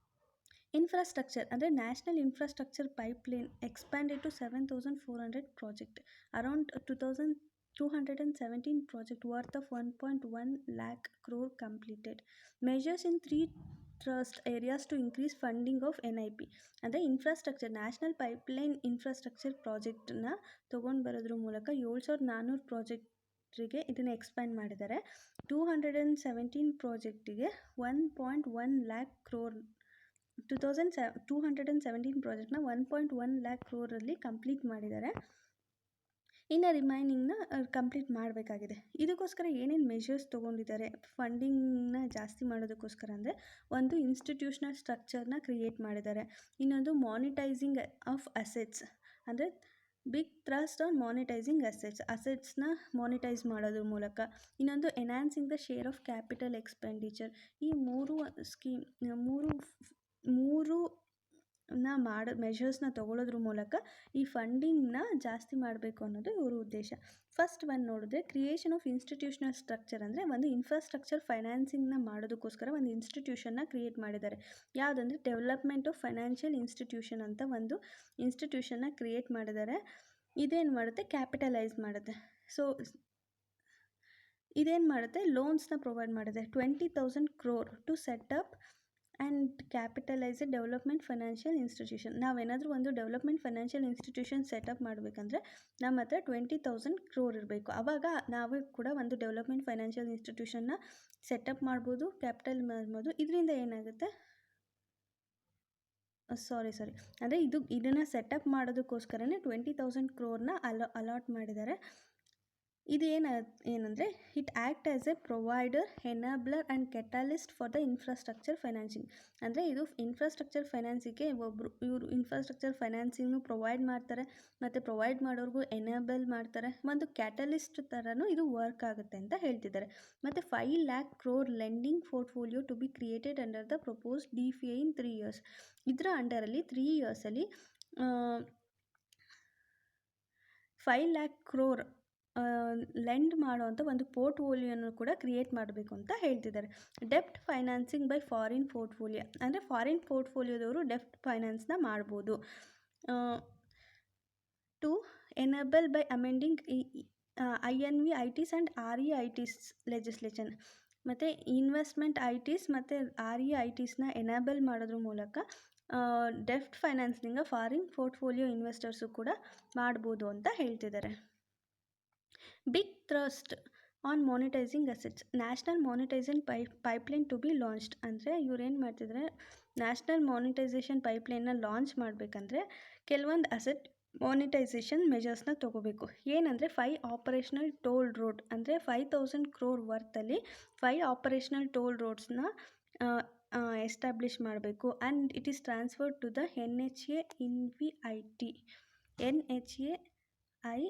ಇನ್ಫ್ರಾಸ್ಟ್ರಕ್ಚರ್ ಅಂದರೆ national infrastructure pipeline expanded to 7,400 project, around 2,217 project worth of 1.1 lakh crore completed. Measures in 3 trust areas to increase funding of NIP. ಅಂದರೆ ಇನ್ಫ್ರಾಸ್ಟ್ರಕ್ಚರ್, ನ್ಯಾಷನಲ್ ಪೈಪ್ಲೈನ್ ಇನ್ಫ್ರಾಸ್ಟ್ರಕ್ಚರ್ ಪ್ರಾಜೆಕ್ಟನ್ನ ತೊಗೊಂಡು ಬರೋದ್ರ ಮೂಲಕ 7,400 ಪ್ರಾಜೆಕ್ಟ್ರಿಗೆ ಇದನ್ನು ಎಕ್ಸ್ಪ್ಯಾಂಡ್ ಮಾಡಿದ್ದಾರೆ. 217 ಪ್ರಾಜೆಕ್ಟಿಗೆ 1.1 lakh crore 217 ಪ್ರಾಜೆಕ್ಟ್ನ 1.1 lakh crore ಕಂಪ್ಲೀಟ್ ಮಾಡಿದ್ದಾರೆ. ಇನ್ನು ರಿಮೈನಿಂಗ್ನ ಕಂಪ್ಲೀಟ್ ಮಾಡಬೇಕಾಗಿದೆ. ಇದಕ್ಕೋಸ್ಕರ ಏನೇನು ಮೆಷರ್ಸ್ ತೊಗೊಂಡಿದ್ದಾರೆ ಫಂಡಿಂಗ್ನ ಜಾಸ್ತಿ ಮಾಡೋದಕ್ಕೋಸ್ಕರ ಅಂದರೆ, ಒಂದು ಇನ್ಸ್ಟಿಟ್ಯೂಷನಲ್ ಸ್ಟ್ರಕ್ಚರ್ನ ಕ್ರಿಯೇಟ್ ಮಾಡಿದ್ದಾರೆ. ಇನ್ನೊಂದು ಮಾನಿಟೈಸಿಂಗ್ ಆಫ್ ಅಸೆಟ್ಸ್, ಅಂದರೆ big thrust on monetising ಅಸೆಟ್ಸ್ನ monetize ಮಾಡೋದ್ರ ಮೂಲಕ. ಇನ್ನೊಂದು enhancing the share of capital expenditure. ಈ ಮೂರು ಮೆಷರ್ಸ್ನ ತೊಗೊಳ್ಳೋದ್ರ ಮೂಲಕ ಈ ಫಂಡಿಂಗ್ನ ಜಾಸ್ತಿ ಮಾಡಬೇಕು ಅನ್ನೋದು ಇವ್ರ ಉದ್ದೇಶ. ಫಸ್ಟ್ ಒಂದು ನೋಡಿದ್ರೆ ಕ್ರಿಯೇಷನ್ ಆಫ್ ಇನ್ಸ್ಟಿಟ್ಯೂಷನಲ್ ಸ್ಟ್ರಕ್ಚರ್, ಅಂದರೆ ಒಂದು ಇನ್ಫ್ರಾಸ್ಟ್ರಕ್ಚರ್ ಫೈನಾನ್ಸಿಂಗ್ನ ಮಾಡೋದಕ್ಕೋಸ್ಕರ ಒಂದು ಇನ್ಸ್ಟಿಟ್ಯೂಷನ್ನ ಕ್ರಿಯೇಟ್ ಮಾಡಿದ್ದಾರೆ. ಯಾವುದಂದರೆ ಡೆವಲಪ್ಮೆಂಟ್ ಆಫ್ ಫೈನಾನ್ಷಿಯಲ್ ಇನ್ಸ್ಟಿಟ್ಯೂಷನ್ ಅಂತ ಒಂದು ಇನ್ಸ್ಟಿಟ್ಯೂಷನ್ನ ಕ್ರಿಯೇಟ್ ಮಾಡಿದ್ದಾರೆ. ಇದೇನು ಮಾಡುತ್ತೆ, ಕ್ಯಾಪಿಟಲೈಸ್ ಮಾಡುತ್ತೆ. ಸೊ ಇದೇನು ಮಾಡುತ್ತೆ, ಲೋನ್ಸ್ನ ಪ್ರೊವೈಡ್ ಮಾಡಿದೆ 20,000 crore to set up and capitalise a development financial institution. ನಾವೇನಾದರೂ ಒಂದು ಡೆವಲಪ್ಮೆಂಟ್ ಫೈನಾನ್ಷಿಯಲ್ ಇನ್ಸ್ಟಿಟ್ಯೂಷನ್ ಸೆಟಪ್ ಮಾಡಬೇಕಂದ್ರೆ ನಮ್ಮ ಹತ್ರ 20,000 crore ಇರಬೇಕು. ಆವಾಗ ನಾವು ಕೂಡ ಒಂದು ಡೆವಲಪ್ಮೆಂಟ್ ಫೈನಾನ್ಷಿಯಲ್ ಇನ್ಸ್ಟಿಟ್ಯೂಷನ್ನ ಸೆಟಪ್ ಮಾಡ್ಬೋದು, ಕ್ಯಾಪಿಟಲ್ ಮಾಡ್ಬೋದು. ಇದರಿಂದ ಏನಾಗುತ್ತೆ, ಅಂದರೆ ಇದನ್ನು ಸೆಟಪ್ ಮಾಡೋದಕ್ಕೋಸ್ಕರನೇ 20,000 crore ಅಲಾಟ್ ಮಾಡಿದ್ದಾರೆ. ಇದು ಏನಂದರೆ, it act as a provider, enabler and catalyst for the infrastructure financing. ಅಂದರೆ ಇದು ಇನ್ಫ್ರಾಸ್ಟ್ರಕ್ಚರ್ ಫೈನಾನ್ಸಿಗೆ ಇವರು ಇನ್ಫ್ರಾಸ್ಟ್ರಕ್ಚರ್ ಫೈನಾನ್ಸಿಂಗ್ನು ಪ್ರೊವೈಡ್ ಮಾಡ್ತಾರೆ, ಮತ್ತು ಪ್ರೊವೈಡ್ ಮಾಡೋರ್ಗೂ ಎನೇಬಲ್ ಮಾಡ್ತಾರೆ. ಒಂದು ಕ್ಯಾಟಲಿಸ್ಟ್ ಥರನೂ ಇದು ವರ್ಕ್ ಆಗುತ್ತೆ ಅಂತ ಹೇಳ್ತಿದ್ದಾರೆ. ಮತ್ತು 5 lakh crore lending portfolio to be created under the proposed DFI in 3 years. ಇದರ ಅಂಡರಲ್ಲಿ 3 yearsಲ್ಲಿ 5 lakh crore ಲೆಂಡ್ ಮಾಡೋವಂಥ ಒಂದು ಪೋರ್ಟ್ಫೋಲಿಯೋನು ಕೂಡ ಕ್ರಿಯೇಟ್ ಮಾಡಬೇಕು ಅಂತ ಹೇಳ್ತಿದ್ದಾರೆ. ಡೆಪ್ಟ್ ಫೈನಾನ್ಸಿಂಗ್ ಬೈ ಫಾರಿನ್ ಪೋರ್ಟ್ಫೋಲಿಯೋ, ಅಂದರೆ ಫಾರಿನ್ ಪೋರ್ಟ್ಫೋಲಿಯೋದವರು ಡೆಪ್ಟ್ ಫೈನಾನ್ಸ್ನ ಮಾಡ್ಬೋದು. To enable by amending INV-ITs and RE-ITs legislation. ಮತ್ತು ಇನ್ವೆಸ್ಟ್ಮೆಂಟ್ ITs ಮತ್ತು RE-ITsನ ಎನೇಬಲ್ ಮಾಡೋದ್ರ ಮೂಲಕ ಡೆಪ್ಟ್ ಫೈನಾನ್ಸ್ನಿಂದ ಫಾರಿನ್ ಪೋರ್ಟ್ಫೋಲಿಯೋ ಇನ್ವೆಸ್ಟರ್ಸು ಕೂಡ ಮಾಡ್ಬೋದು ಅಂತ ಹೇಳ್ತಿದ್ದಾರೆ. Big thrust on monetising assets, national monetisation pipeline to be launched. ಅಂದರೆ ಇವ್ರೇನು ಮಾಡ್ತಿದ್ದಾರೆ, ನ್ಯಾಷನಲ್ ಮಾನಿಟೈಸೇಷನ್ ಪೈಪ್ಲೈನ್ನ ಲಾಂಚ್ ಮಾಡಬೇಕಂದ್ರೆ ಕೆಲವೊಂದು ಅಸೆಟ್ ಮಾನಿಟೈಸೇಷನ್ ಮೆಜರ್ಸ್ನ ತೊಗೋಬೇಕು. ಏನಂದರೆ 5 ಆಪರೇಷನಲ್ ಟೋಲ್ ರೋಡ್, ಅಂದರೆ 5,000 crore ವರ್ತಲ್ಲಿ 5 ಆಪರೇಷನಲ್ ಟೋಲ್ ರೋಡ್ಸ್ನ ಎಸ್ಟಾಬ್ಲಿಷ್ ಮಾಡಬೇಕು. And it is transferred to the NHAINVIT NHAI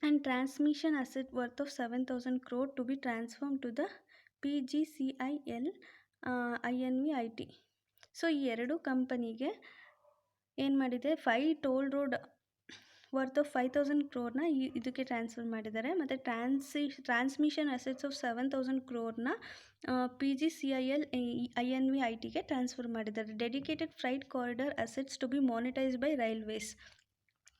and transmission asset worth of 7,000 crore to be transformed to the PGCIL INVIT. So ಈ ಎರಡು ಕಂಪನಿಗೆ ಏನು ಮಾಡಿದೆ, 5 ಟೋಲ್ ರೋಡ್ ವರ್ತ್ ಆಫ್ 5,000 ಕ್ರೋರ್ನ ಇದಕ್ಕೆ ಟ್ರಾನ್ಸ್ಫರ್ ಮಾಡಿದ್ದಾರೆ. ಮತ್ತು ಟ್ರಾನ್ಸ್ಮಿಷನ್ ಅಸೆಟ್ಸ್ ಆಫ್ 7,000 ಕ್ರೋರ್ನ PGCIL INVITಗೆ ಟ್ರಾನ್ಸ್ಫರ್ ಮಾಡಿದ್ದಾರೆ. Dedicated freight corridor assets to be monetise by railways.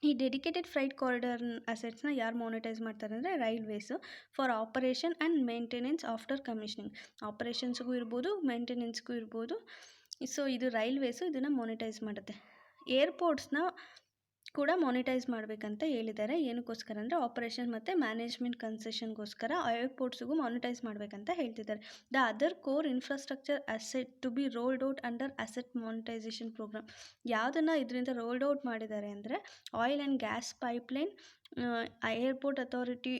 ಈ ಡೆಡಿಕೇಟೆಡ್ ಫ್ರೈಟ್ ಕಾರಿಡಾರ್ ಅಸೆಟ್ಸ್ನ ಯಾರು ಮಾನಿಟೈಸ್ ಮಾಡ್ತಾರೆ ಅಂದರೆ railways, for operation and maintenance after commissioning. ಆಪರೇಷನ್ಸ್ಗೂ ಇರ್ಬೋದು, ಮೇಂಟೆನೆನ್ಸ್ಗೂ ಇರ್ಬೋದು. ಸೊ ಇದು ರೈಲ್ವೇಸು ಇದನ್ನು ಮಾನಿಟೈಸ್ ಮಾಡುತ್ತೆ. ಏರ್ಪೋರ್ಟ್ಸ್ನ ಕೂಡ ಮಾನಿಟೈಸ್ ಮಾಡಬೇಕಂತ ಹೇಳಿದ್ದಾರೆ. ಏನಕ್ಕೋಸ್ಕರ ಅಂದರೆ ಆಪರೇಷನ್ ಮತ್ತು ಮ್ಯಾನೇಜ್ಮೆಂಟ್ ಕನ್ಸೆಷನ್ಗೋಸ್ಕರ ಏರ್ಪೋರ್ಟ್ಸಿಗೂ ಮಾನಿಟೈಸ್ ಮಾಡಬೇಕಂತ ಹೇಳ್ತಿದ್ದಾರೆ. The other core infrastructure asset to be rolled out under asset monetisation programme. ಯಾವುದನ್ನು ಇದರಿಂದ ರೋಲ್ಡ್ ಔಟ್ ಮಾಡಿದ್ದಾರೆ ಅಂದರೆ oil and gas pipeline, airport authority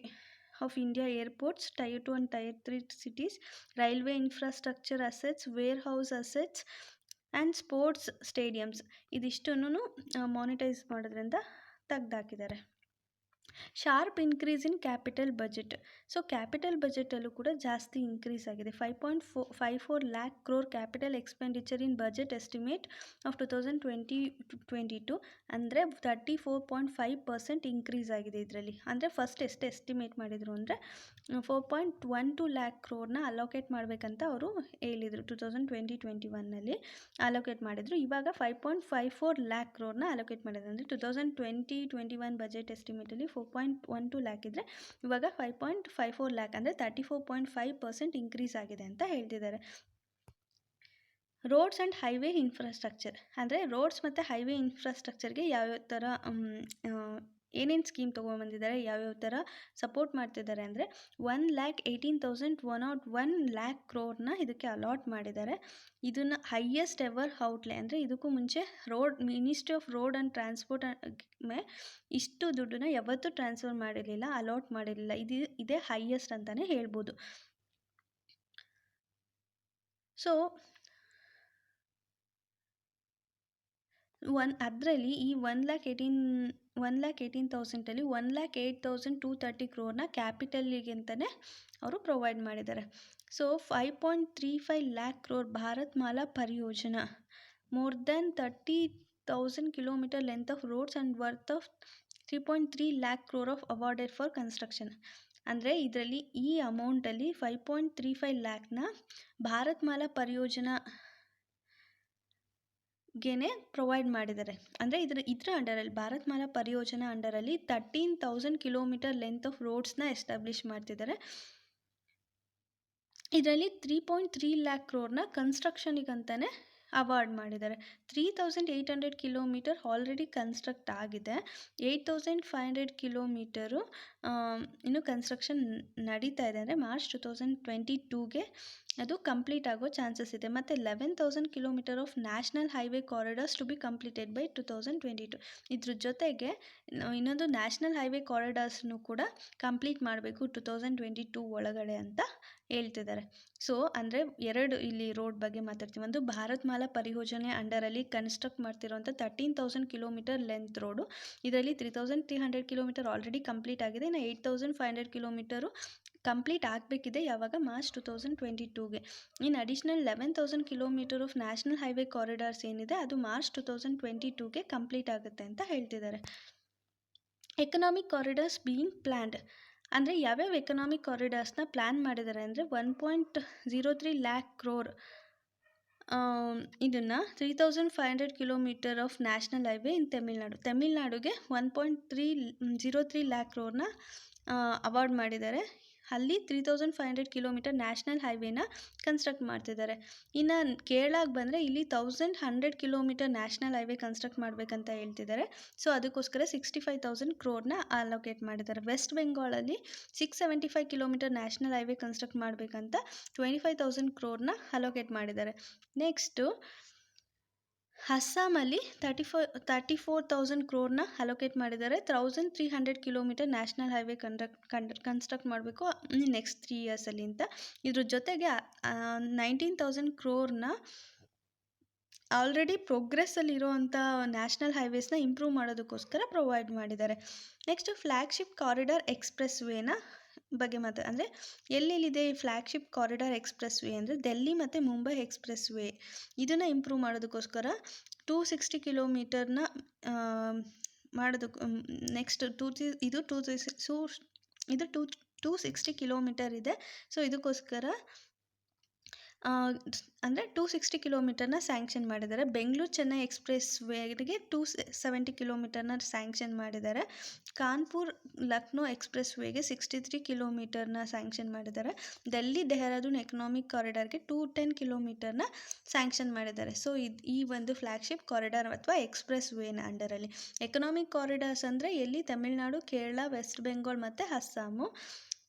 of India airports, tier 2 and tier 3 cities, railway infrastructure assets, warehouse assets and sports stadiums. ಇದಿಷ್ಟನ್ನು monetise ಮಾಡೋದ್ರಿಂದ ತೆಗ್ದಾಕಿದ್ದಾರೆ. Sharp increase in capital budget. So capital ಬಜೆಟಲ್ಲೂ ಕೂಡ ಜಾಸ್ತಿ increase ಆಗಿದೆ. 5.54 lakh crore capital expenditure in budget estimate of 2020-22 ಅಂದರೆ 34.5% increase ಆಗಿದೆ ಇದರಲ್ಲಿ. ಅಂದರೆ ಫಸ್ಟ್ ಎಷ್ಟು ಎಸ್ಟಿಮೇಟ್ ಮಾಡಿದರು ಅಂದರೆ 4.12 lakh crore ಅಲೋಕೇಟ್ ಮಾಡಬೇಕಂತ ಅವರು ಹೇಳಿದರು. 2020-21ನಲ್ಲಿ ಅಲೋಕೇಟ್ ಮಾಡಿದರು. ಇವಾಗ 5.54 lakh crore ಅಲೋಕೇಟ್ ಮಾಡಿದ್ರು. ಅಂದರೆ 2020-21 ಬಜೆಟ್ ಎಸ್ಟಿಮೇಟಲ್ಲಿ 4.12 lakh ಇದ್ದರೆ ಇವಾಗ 5.54 lakh ಅಂದರೆ 34.5% ಇನ್ಕ್ರೀಸ್ ಆಗಿದೆ ಅಂತ ಹೇಳ್ತಿದ್ದಾರೆ. ರೋಡ್ಸ್ ಆ್ಯಂಡ್ ಹೈವೇ ಇನ್ಫ್ರಾಸ್ಟ್ರಕ್ಚರ್ ಅಂದರೆ ರೋಡ್ಸ್ ಮತ್ತು ಹೈವೇ ಇನ್ಫ್ರಾಸ್ಟ್ರಕ್ಚರ್ಗೆ ಯಾವ್ಯಾವ ಥರ ಏನೇನು ಸ್ಕೀಮ್ ತೊಗೊಂಬಂದಿದ್ದಾರೆ, ಯಾವ್ಯಾವ ಥರ ಸಪೋರ್ಟ್ ಮಾಡ್ತಿದ್ದಾರೆ ಅಂದರೆ 1,18,101 lakh crore ಇದಕ್ಕೆ ಅಲಾಟ್ ಮಾಡಿದ್ದಾರೆ. ಇದನ್ನು ಹೈಯೆಸ್ಟ್ ಎವರ್ ಔಟ್ಲೇ ಅಂದರೆ ಇದಕ್ಕೂ ಮುಂಚೆ ministry of road and transport ಇಷ್ಟು ದುಡ್ಡನ್ನ ಯಾವತ್ತೂ ಟ್ರಾನ್ಸ್ಫರ್ ಮಾಡಿರಲಿಲ್ಲ, ಅಲಾಟ್ ಮಾಡಿರಲಿಲ್ಲ. ಇದೇ ಹೈಯೆಸ್ಟ್ ಅಂತಲೇ ಹೇಳ್ಬೋದು. ಸೊ ಅದರಲ್ಲಿ ಈ 1,18,000 1,08,230 crore ಕ್ಯಾಪಿಟಲ್ಲಿಗೆ ಅಂತಲೇ ಅವರು ಪ್ರೊವೈಡ್ ಮಾಡಿದ್ದಾರೆ. So 5.35 lakh crore Bharat Mala Pariyojana, more than 30,000 kilometer length of roads and worth of 3.3 lakh crore of awarded for construction. ಅಂದರೆ ಇದರಲ್ಲಿ ಈ ಅಮೌಂಟಲ್ಲಿ 5.35 lakhನ ಭಾರತ್ ಮಾಲಾ ಪರಿಯೋಜನಾ ಗೆನೆ ಪ್ರೊವೈಡ್ ಮಾಡಿದ್ದಾರೆ. ಅಂದರೆ ಇದರ ಅಂಡರಲ್ಲಿ ಭಾರತ್ ಮಾಲಾ ಪರಿಯೋಜನಾ ಅಂಡರಲ್ಲಿ 13,000 kilometer ಲೆಂತ್ ಆಫ್ ರೋಡ್ಸ್ನ ಎಸ್ಟಾಬ್ಲಿಷ್ ಮಾಡ್ತಿದ್ದಾರೆ. ಇದರಲ್ಲಿ 3.3 lakh crore ಕನ್ಸ್ಟ್ರಕ್ಷನಿಗಂತಲೇ ಅವಾರ್ಡ್ ಮಾಡಿದ್ದಾರೆ. 3,800 kilometer ಆಲ್ರೆಡಿ ಕನ್ಸ್ಟ್ರಕ್ಟ್ ಆಗಿದೆ. 8,500 kilometer ಇನ್ನು ಕನ್ಸ್ಟ್ರಕ್ಷನ್ ನಡೀತಾ ಇದೆ. ಅಂದರೆ ಮಾರ್ಚ್ 2022ಗೆ ಅದು ಕಂಪ್ಲೀಟ್ ಆಗೋ ಚಾನ್ಸಸ್ ಇದೆ. ಮತ್ತು 11,000 kilometer of national highway corridors to be completed by 2022. ಇದ್ರ ಜೊತೆಗೆ ಇನ್ನೊಂದು ನ್ಯಾಷನಲ್ ಹೈವೇ ಕಾರಿಡಾರ್ಸ್ನು ಕೂಡ ಕಂಪ್ಲೀಟ್ ಮಾಡಬೇಕು 2022 ಒಳಗಡೆ ಅಂತ ಹೇಳ್ತಿದ್ದಾರೆ. ಸೊ ಅಂದರೆ ಎರಡು ಇಲ್ಲಿ ರೋಡ್ ಬಗ್ಗೆ ಮಾತಾಡ್ತೀವಿ. ಒಂದು ಭಾರತ್ ಮಾಲಾ ಪರಿಯೋಜನೆ ಅಂಡರಲ್ಲಿ ಕನ್ಸ್ಟ್ರಕ್ಟ್ ಮಾಡ್ತಿರೋಂಥ 13,000 kilometer ಲೆಂತ್ ರೋಡು. ಇದರಲ್ಲಿ 3,300 kilometer ಆಲ್ರೆಡಿ ಕಂಪ್ಲೀಟ್ ಆಗಿದೆ. ಇನ್ನು 8,500 kilometer ಕಂಪ್ಲೀಟ್ ಆಗಬೇಕಿದೆ. ಯಾವಾಗ? ಮಾರ್ಚ್ 2022ಗೆ. ಇನ್ನು additional 11,000 kilometer of national highway corridors ಏನಿದೆ ಅದು ಮಾರ್ಚ್ 2022ಗೆ ಕಂಪ್ಲೀಟ್ ಆಗುತ್ತೆ ಅಂತ ಹೇಳ್ತಿದ್ದಾರೆ. ಎಕನಾಮಿಕ್ ಕಾರಿಡಾರ್ಸ್ ಬೀಯಿಂಗ್ ಪ್ಲ್ಯಾನ್ಡ್ ಅಂದರೆ ಯಾವ್ಯಾವ ಎಕನಾಮಿಕ್ ಕಾರಿಡಾರ್ಸ್ನ ಪ್ಲ್ಯಾನ್ ಮಾಡಿದ್ದಾರೆ ಅಂದರೆ 1.03 lakh crore ಇದನ್ನು 3,500 kilometer of national highway in ತಮಿಳ್ನಾಡುಗೆ 1.03 lakh crore ಅವಾರ್ಡ್ ಮಾಡಿದ್ದಾರೆ. ಅಲ್ಲಿ 3,500 kilometer ನ್ಯಾಷನಲ್ ಹೈವೇನ ಕನ್ಸ್ಟ್ರಕ್ಟ್ ಮಾಡ್ತಿದ್ದಾರೆ. ಇನ್ನು ಕೇರಳಕ್ಕೆ ಬಂದರೆ ಇಲ್ಲಿ 1,100 kilometer ನ್ಯಾಷನಲ್ ಹೈವೇ ಕನ್ಸ್ಟ್ರಕ್ಟ್ ಮಾಡಬೇಕಂತ ಹೇಳ್ತಿದ್ದಾರೆ. ಸೊ ಅದಕ್ಕೋಸ್ಕರ 65,000 crore ಅಲೋಕೇಟ್ ಮಾಡಿದ್ದಾರೆ. ವೆಸ್ಟ್ ಬೆಂಗಾಲಲ್ಲಿ 675 kilometer ನ್ಯಾಷನಲ್ ಹೈವೇ ಕನ್ಸ್ಟ್ರಕ್ಟ್ ಮಾಡಬೇಕಂತ 25,000 crore ಅಲೋಕೇಟ್ ಮಾಡಿದ್ದಾರೆ. ನೆಕ್ಸ್ಟು ಅಸ್ಸಾಮಲ್ಲಿ 34,000 crore ಅಲೋಕೇಟ್ ಮಾಡಿದ್ದಾರೆ. 1,300 kilometer ನ್ಯಾಷನಲ್ ಹೈವೇ ಕನ್ಸ್ಟ್ರಕ್ಟ್ ಮಾಡಬೇಕು ನೆಕ್ಸ್ಟ್ 3 yearsಲ್ಲಿ ಅಂತ. ಇದ್ರ ಜೊತೆಗೆ 19,000 crore ಆಲ್ರೆಡಿ ಪ್ರೋಗ್ರೆಸ್ಸಲ್ಲಿರೋವಂಥ ನ್ಯಾಷನಲ್ ಹೈವೇಸ್ನ ಇಂಪ್ರೂವ್ ಮಾಡೋದಕ್ಕೋಸ್ಕರ ಪ್ರೊವೈಡ್ ಮಾಡಿದ್ದಾರೆ. ನೆಕ್ಸ್ಟು ಫ್ಲ್ಯಾಗ್ಶಿಪ್ ಕಾರಿಡಾರ್ ಎಕ್ಸ್‌ಪ್ರೆಸ್ ವೇನ ಬಗ್ಗೆ ಅಂದರೆ ಎಲ್ಲೆಲ್ಲಿದೆ ಈ ಫ್ಲ್ಯಾಗ್ಶಿಪ್ ಕಾರಿಡಾರ್ ಎಕ್ಸ್‌ಪ್ರೆಸ್ ವೇ ಅಂದರೆ ಡೆಲ್ಲಿ ಮತ್ತು ಮುಂಬೈ ಎಕ್ಸ್‌ಪ್ರೆಸ್ ವೇ ಇದನ್ನು ಇಂಪ್ರೂವ್ ಮಾಡೋದಕ್ಕೋಸ್ಕರ 260 ಕಿಲೋಮೀಟರ್ನ ಮಾಡೋದಕ್ಕೆ ನೆಕ್ಸ್ಟ್ ಇದು 260 ಕಿಲೋಮೀಟರ್ ಇದೆ. ಸೊ ಇದಕ್ಕೋಸ್ಕರ ಅಂದರೆ 260 ಕಿಲೋಮೀಟರ್ನ ಸ್ಯಾಂಕ್ಷನ್ ಮಾಡಿದ್ದಾರೆ. ಬೆಂಗಳೂರು ಚೆನ್ನೈ ಎಕ್ಸ್‌ಪ್ರೆಸ್ ವೇಗೆ 270 ಕಿಲೋಮೀಟರ್ನ ಸ್ಯಾಂಕ್ಷನ್ ಮಾಡಿದ್ದಾರೆ. ಕಾನ್ಪುರ್ ಲಕ್ನೋ ಎಕ್ಸ್‌ಪ್ರೆಸ್ ವೇಗೆ 63 ಕಿಲೋಮೀಟರ್ನ ಸ್ಯಾಂಕ್ಷನ್ ಮಾಡಿದ್ದಾರೆ. ಡೆಲ್ಲಿ ಡೆಹ್ರಾಡೂನ್ ಎಕನಾಮಿಕ್ ಕಾರಿಡಾರ್ಗೆ 210 ಕಿಲೋಮೀಟರ್ನ ಸ್ಯಾಂಕ್ಷನ್ ಮಾಡಿದ್ದಾರೆ. ಸೊ ಈ ಒಂದು ಫ್ಲ್ಯಾಗ್ಶಿಪ್ ಕಾರಿಡಾರ್ ಅಥವಾ ಎಕ್ಸ್‌ಪ್ರೆಸ್ ವೇನ ಅಂಡರಲ್ಲಿ ಎಕನಾಮಿಕ್ ಕಾರಿಡಾರ್ಸ್ ಅಂದರೆ ಎಲ್ಲಿ ತಮಿಳುನಾಡು, ಕೇರಳ, ವೆಸ್ಟ್ ಬೆಂಗಾಲ್ ಮತ್ತು ಅಸ್ಸಾಮು.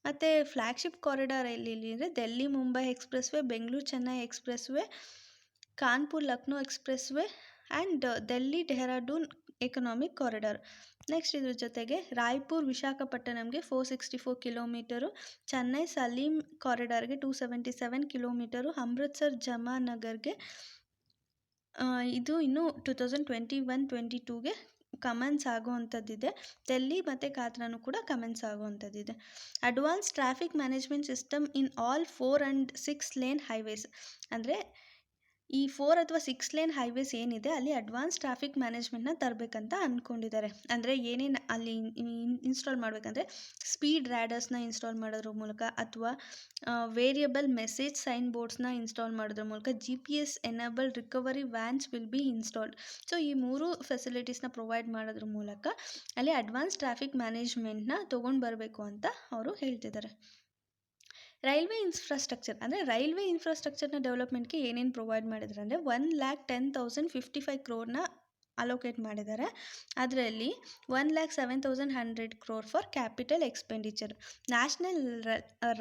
ಮತ್ತು ಫ್ಲ್ಯಾಗ್ಶಿಪ್ ಕಾರಿಡಾರ್ ಎಲ್ಲಿ ಅಂದರೆ Delhi Mumbai expressway, Bengaluru Chennai expressway, Kanpur Lucknow expressway and Delhi Dehradun economic corridor. Next ಇದ್ರ ಜೊತೆಗೆ ರಾಯ್ಪುರ್ ವಿಶಾಖಪಟ್ಟಣಂಗೆ 464 ಕಿಲೋಮೀಟರು, ಚೆನ್ನೈ ಸಲೀಂ ಕಾರಿಡಾರ್ಗೆ 277 ಕಿಲೋಮೀಟರು, ಅಮೃತ್ಸರ್ ಜಮಾನಗರ್ಗೆ ಇದು ಇನ್ನು 2021-22ಗೆ ಕಮೆನ್ಸ್ ಆಗುವಂಥದ್ದಿದೆ. ಡೆಲ್ಲಿ ಮತ್ತು ಕಾಟ್ರಾನು ಕೂಡ ಕಮೆನ್ಸ್ ಆಗುವಂಥದ್ದಿದೆ. Advance traffic management system in all 4 and 6 lane highways ಅಂದರೆ ಈ 4 ಅಥವಾ 6 ಲೇನ್ ಹೈವೇಸ್ ಏನಿದೆ ಅಲ್ಲಿ ಅಡ್ವಾನ್ಸ್ ಟ್ರಾಫಿಕ್ ಮ್ಯಾನೇಜ್ಮೆಂಟ್ನ ತರಬೇಕಂತ ಅಂದ್ಕೊಂಡಿದ್ದಾರೆ. ಅಂದರೆ ಏನೇನು ಅಲ್ಲಿ ಇನ್ಸ್ಟಾಲ್ ಮಾಡಬೇಕಂದ್ರೆ ಸ್ಪೀಡ್ ರ್ಯಾಡರ್ಸ್ನ ಇನ್ಸ್ಟಾಲ್ ಮಾಡೋದ್ರ ಮೂಲಕ ಅಥವಾ ವೇರಿಯಬಲ್ ಮೆಸೇಜ್ ಸೈನ್ ಬೋರ್ಡ್ಸ್ನ ಇನ್ಸ್ಟಾಲ್ ಮಾಡೋದ್ರ ಮೂಲಕ GPS enable recovery wands will be installed. So ಈ 3 ಫೆಸಿಲಿಟೀಸ್ನ ಪ್ರೊವೈಡ್ ಮಾಡೋದ್ರ ಮೂಲಕ ಅಲ್ಲಿ ಅಡ್ವಾನ್ಸ್ ಟ್ರಾಫಿಕ್ ಮ್ಯಾನೇಜ್ಮೆಂಟ್ನ ತೊಗೊಂಡು ಬರಬೇಕು ಅಂತ ಅವರು ಹೇಳ್ತಿದ್ದಾರೆ. ರೈಲ್ವೆ ಇನ್ಫ್ರಾಸ್ಟ್ರಕ್ಚರ್ ಅಂದರೆ ರೈಲ್ವೆ ಇನ್ಫ್ರಾಸ್ಟ್ರಕ್ಚರ್ನ ಡೆವಲಪ್ಮೆಂಟ್ಗೆ ಏನೇನು ಪ್ರೊವೈಡ್ ಮಾಡಿದ್ದಾರೆ ಅಂದರೆ 1,10,055 crore ಅಲೋಕೇಟ್ ಮಾಡಿದ್ದಾರೆ. ಅದರಲ್ಲಿ 1,07,100 crore for capital expenditure. National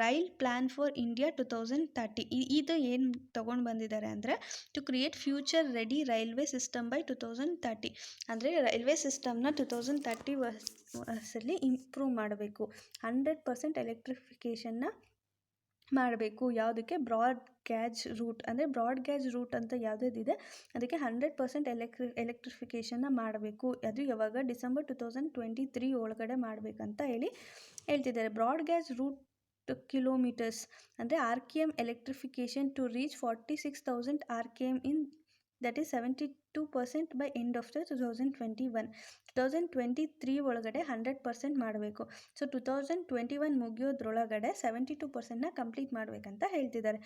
rail plan for India 2030 ಇದು ಏನು ತೊಗೊಂಡು ಬಂದಿದ್ದಾರೆ ಅಂದರೆ to create future ready railway system by 2030 ಅಂದರೆ ರೈಲ್ವೆ ಸಿಸ್ಟಮ್ನ 2030 ವರ್ಷದಲ್ಲಿ ಇಂಪ್ರೂವ್ ಮಾಡಬೇಕು. 100% ಎಲೆಕ್ಟ್ರಿಫಿಕೇಷನ್ನ ಮಾಡಬೇಕು. ಯಾವುದಕ್ಕೆ ಬ್ರಾಡ್ ಗ್ಯಾಜ್ ರೂಟ್ ಅಂದರೆ ಬ್ರಾಡ್ ಗ್ಯಾಜ್ ರೂಟ್ ಅಂತ ಯಾವುದಿದೆ ಅದಕ್ಕೆ 100% ಎಲೆಕ್ಟ್ರಿಫಿಕೇಷನ್ನ ಮಾಡಬೇಕು. ಅದು ಯಾವಾಗ ಡಿಸೆಂಬರ್ 2023 ಒಳಗಡೆ ಮಾಡಬೇಕಂತ ಹೇಳ್ತಿದ್ದಾರೆ. ಬ್ರಾಡ್ ಗ್ಯಾಜ್ ರೂಟ್ ಕಿಲೋಮೀಟರ್ಸ್ ಅಂದರೆ RKM electrification to reach 46,000 RKM in that is 72% by end of 2021. 2023 ಒಳಗಡೆ 100% ಮಾಡಬೇಕು. ಸೊ 2021 ಮುಗಿಯೋದ್ರೊಳಗಡೆ 72%ನ ಕಂಪ್ಲೀಟ್ ಮಾಡಬೇಕಂತ ಹೇಳ್ತಿದ್ದಾರೆ.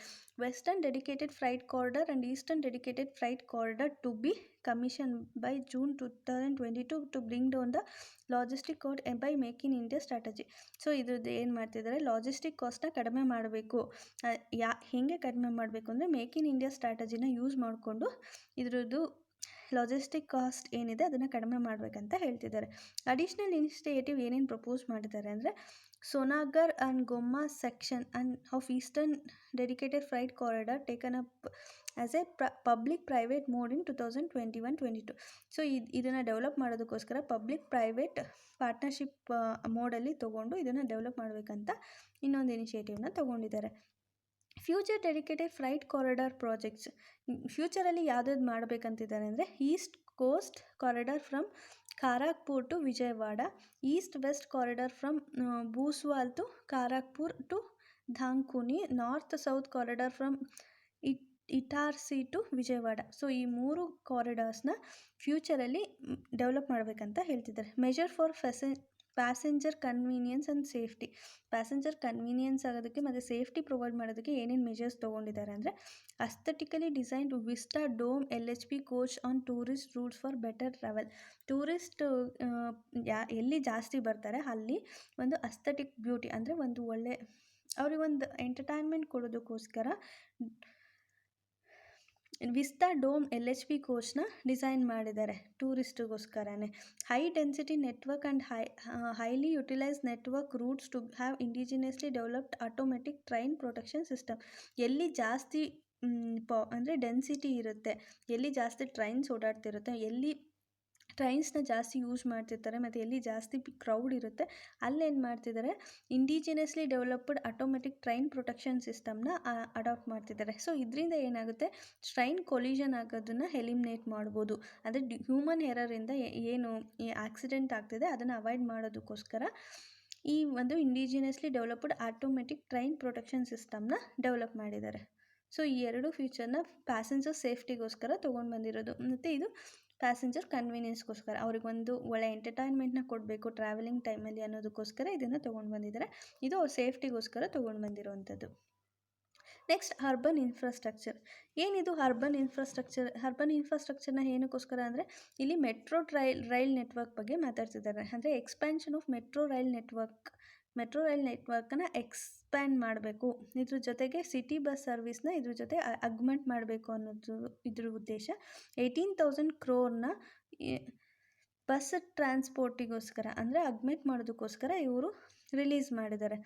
Western dedicated freight corridor and eastern dedicated freight corridor to be commission by June 2022 to bring down the logistic cost by make in India strategy. So ಇದ್ರದ್ದು ಏನು ಮಾಡ್ತಿದ್ದಾರೆ, logistic ಕಾಸ್ಟ್ನ ಕಡಿಮೆ ಮಾಡಬೇಕು. ಹೇಗೆ ಕಡಿಮೆ ಮಾಡಬೇಕು ಅಂದರೆ ಮೇಕ್ ಇನ್ ಇಂಡಿಯಾ ಸ್ಟ್ರಾಟಜಿನ ಯೂಸ್ ಮಾಡಿಕೊಂಡು ಇದ್ರದ್ದು ಲಾಜಿಸ್ಟಿಕ್ ಕಾಸ್ಟ್ ಏನಿದೆ ಅದನ್ನು ಕಡಿಮೆ ಮಾಡಬೇಕಂತ ಹೇಳ್ತಿದ್ದಾರೆ. ಅಡಿಷ್ನಲ್ ಇನಿಷಿಯೇಟಿವ್ ಏನೇನು ಪ್ರಪೋಸ್ ಮಾಡಿದ್ದಾರೆ ಅಂದರೆ Sonnagar and Gomoh section of eastern dedicated freight corridor taken up as a public private mode in 2021-22. So ಇದನ್ನು ಡೆವಲಪ್ ಮಾಡೋದಕ್ಕೋಸ್ಕರ ಪಬ್ಲಿಕ್ ಪ್ರೈವೇಟ್ ಪಾರ್ಟ್ನರ್ಶಿಪ್ ಮೋಡಲ್ಲಿ ತೊಗೊಂಡು ಇದನ್ನು ಡೆವಲಪ್ ಮಾಡಬೇಕಂತ ಇನ್ನೊಂದು ಇನಿಷಿಯೇಟಿವ್ನ ತೊಗೊಂಡಿದ್ದಾರೆ. Future dedicated freight corridor projects ಫ್ಯೂಚರಲ್ಲಿ ಯಾವುದಾದ್ರು ಮಾಡಬೇಕಂತಿದ್ದಾರೆ ಅಂದರೆ east coast corridor from Kharagpur to Vijayawada, east west corridor from Bhusawal to Kharagpur to Dankuni, north south corridor from Itarsi to Vijayawada. So ಈ 3 ಕಾರಿಡಾರ್ಸ್ನ ಫ್ಯೂಚರಲ್ಲಿ ಡೆವಲಪ್ ಮಾಡಬೇಕಂತ ಹೇಳ್ತಿದ್ದಾರೆ. Measure for passenger convenience and safety. Passenger convenience ಆಗೋದಕ್ಕೆ ಮತ್ತು ಸೇಫ್ಟಿ ಪ್ರೊವೈಡ್ ಮಾಡೋದಕ್ಕೆ ಏನೇನು ಮೆಜರ್ಸ್ ತೊಗೊಂಡಿದ್ದಾರೆ ಅಂದರೆ aesthetically designed vista dome LHP coach on tourist routes for better travel. Tourist ಎಲ್ಲಿ ಜಾಸ್ತಿ ಬರ್ತಾರೆ ಅಲ್ಲಿ ಒಂದು ಅಸ್ಥೆಟಿಕ್ ಬ್ಯೂಟಿ ಅಂದರೆ ಒಂದು ಒಳ್ಳೆ ಅವ್ರಿಗೊಂದು ಎಂಟರ್ಟೈನ್ಮೆಂಟ್ ಕೊಡೋದಕ್ಕೋಸ್ಕರ ವಿಸ್ತಾ ಡೋಮ್ LHP ಕೋಚ್ನ ಡಿಸೈನ್ ಮಾಡಿದ್ದಾರೆ ಟೂರಿಸ್ಟಿಗೋಸ್ಕರನೇ. High density network and highly utilise network routes to have indigenously developed automatic train protection system. ಎಲ್ಲಿ ಜಾಸ್ತಿ ಅಂದರೆ ಡೆನ್ಸಿಟಿ ಇರುತ್ತೆ, ಎಲ್ಲಿ ಜಾಸ್ತಿ ಟ್ರೈನ್ಸ್ ಓಡಾಡ್ತಿರುತ್ತೆ, ಎಲ್ಲಿ ಟ್ರೈನ್ಸ್ನ ಜಾಸ್ತಿ ಯೂಸ್ ಮಾಡ್ತಿರ್ತಾರೆ ಮತ್ತು ಎಲ್ಲಿ ಜಾಸ್ತಿ ಕ್ರೌಡ್ ಇರುತ್ತೆ ಅಲ್ಲೇನು ಮಾಡ್ತಿದ್ದಾರೆ, indigenously developed automatic train protection ಸಿಸ್ಟಮ್ನ ಅಡಾಪ್ಟ್ ಮಾಡ್ತಿದ್ದಾರೆ. ಸೊ ಇದರಿಂದ ಏನಾಗುತ್ತೆ, ಟ್ರೈನ್ ಕೊಲಿಷನ್ ಆಗೋದನ್ನು ಎಲಿಮಿನೇಟ್ ಮಾಡ್ಬೋದು. ಅಂದರೆ ಹ್ಯೂಮನ್ ಎರರಿಂದ ಏನು ಈ ಆಕ್ಸಿಡೆಂಟ್ ಆಗ್ತಿದೆ ಅದನ್ನು ಅವಾಯ್ಡ್ ಮಾಡೋದಕ್ಕೋಸ್ಕರ ಈ ಒಂದು indigenously developed automatic train protection ಸಿಸ್ಟಮ್ನ ಡೆವಲಪ್ ಮಾಡಿದ್ದಾರೆ. ಸೊ ಈ ಎರಡು ಫೀಚರ್ನ ಪ್ಯಾಸೆಂಜರ್ ಸೇಫ್ಟಿಗೋಸ್ಕರ ತೊಗೊಂಡು ಬಂದಿರೋದು. ಮತ್ತು ಇದು ಪ್ಯಾಸೆಂಜರ್ ಕನ್ವೀನಿಯನ್ಸ್ಗೋಸ್ಕರ ಅವ್ರಿಗೊಂದು ಒಳ್ಳೆ ಎಂಟರ್ಟೈನ್ಮೆಂಟ್ನ ಕೊಡಬೇಕು ಟ್ರಾವೆಲಿಂಗ್ ಟೈಮಲ್ಲಿ ಅನ್ನೋದಕ್ಕೋಸ್ಕರ ಇದನ್ನು ತೊಗೊಂಡು ಬಂದಿದ್ದಾರೆ. ಇದು ಅವ್ರ ಸೇಫ್ಟಿಗೋಸ್ಕರ ತೊಗೊಂಡು ಬಂದಿರೋವಂಥದ್ದು. Next urban infrastructure. ಏನಿದು ಅರ್ಬನ್ ಇನ್ಫ್ರಾಸ್ಟ್ರಕ್ಚರ್ನ ಏನಕ್ಕೋಸ್ಕರ ಅಂದರೆ ಇಲ್ಲಿ ಮೆಟ್ರೋ ರೈಲ್ ನೆಟ್ವರ್ಕ್ ಬಗ್ಗೆ ಮಾತಾಡ್ತಿದ್ದಾರೆ. ಅಂದರೆ ಎಕ್ಸ್ಪ್ಯಾನ್ಷನ್ ಆಫ್ ಮೆಟ್ರೋ ರೈಲ್ ನೆಟ್ವರ್ಕನ್ನು ಎಕ್ಸ್ಪ್ಯಾಂಡ್ ಮಾಡಬೇಕು, ಇದ್ರ ಜೊತೆಗೆ ಸಿಟಿ ಬಸ್ ಸರ್ವಿಸ್ನ ಇದ್ರ ಜೊತೆ ಅಗ್ಮೆಂಟ್ ಮಾಡಬೇಕು ಅನ್ನೋದು ಇದ್ರ ಉದ್ದೇಶ. 18,000 crore ಬಸ್ ಟ್ರಾನ್ಸ್ಪೋರ್ಟಿಗೋಸ್ಕರ ಅಂದರೆ ಅಗ್ಮೆಂಟ್ ಮಾಡೋದಕ್ಕೋಸ್ಕರ ಇವರು ರಿಲೀಸ್ ಮಾಡಿದ್ದಾರೆ.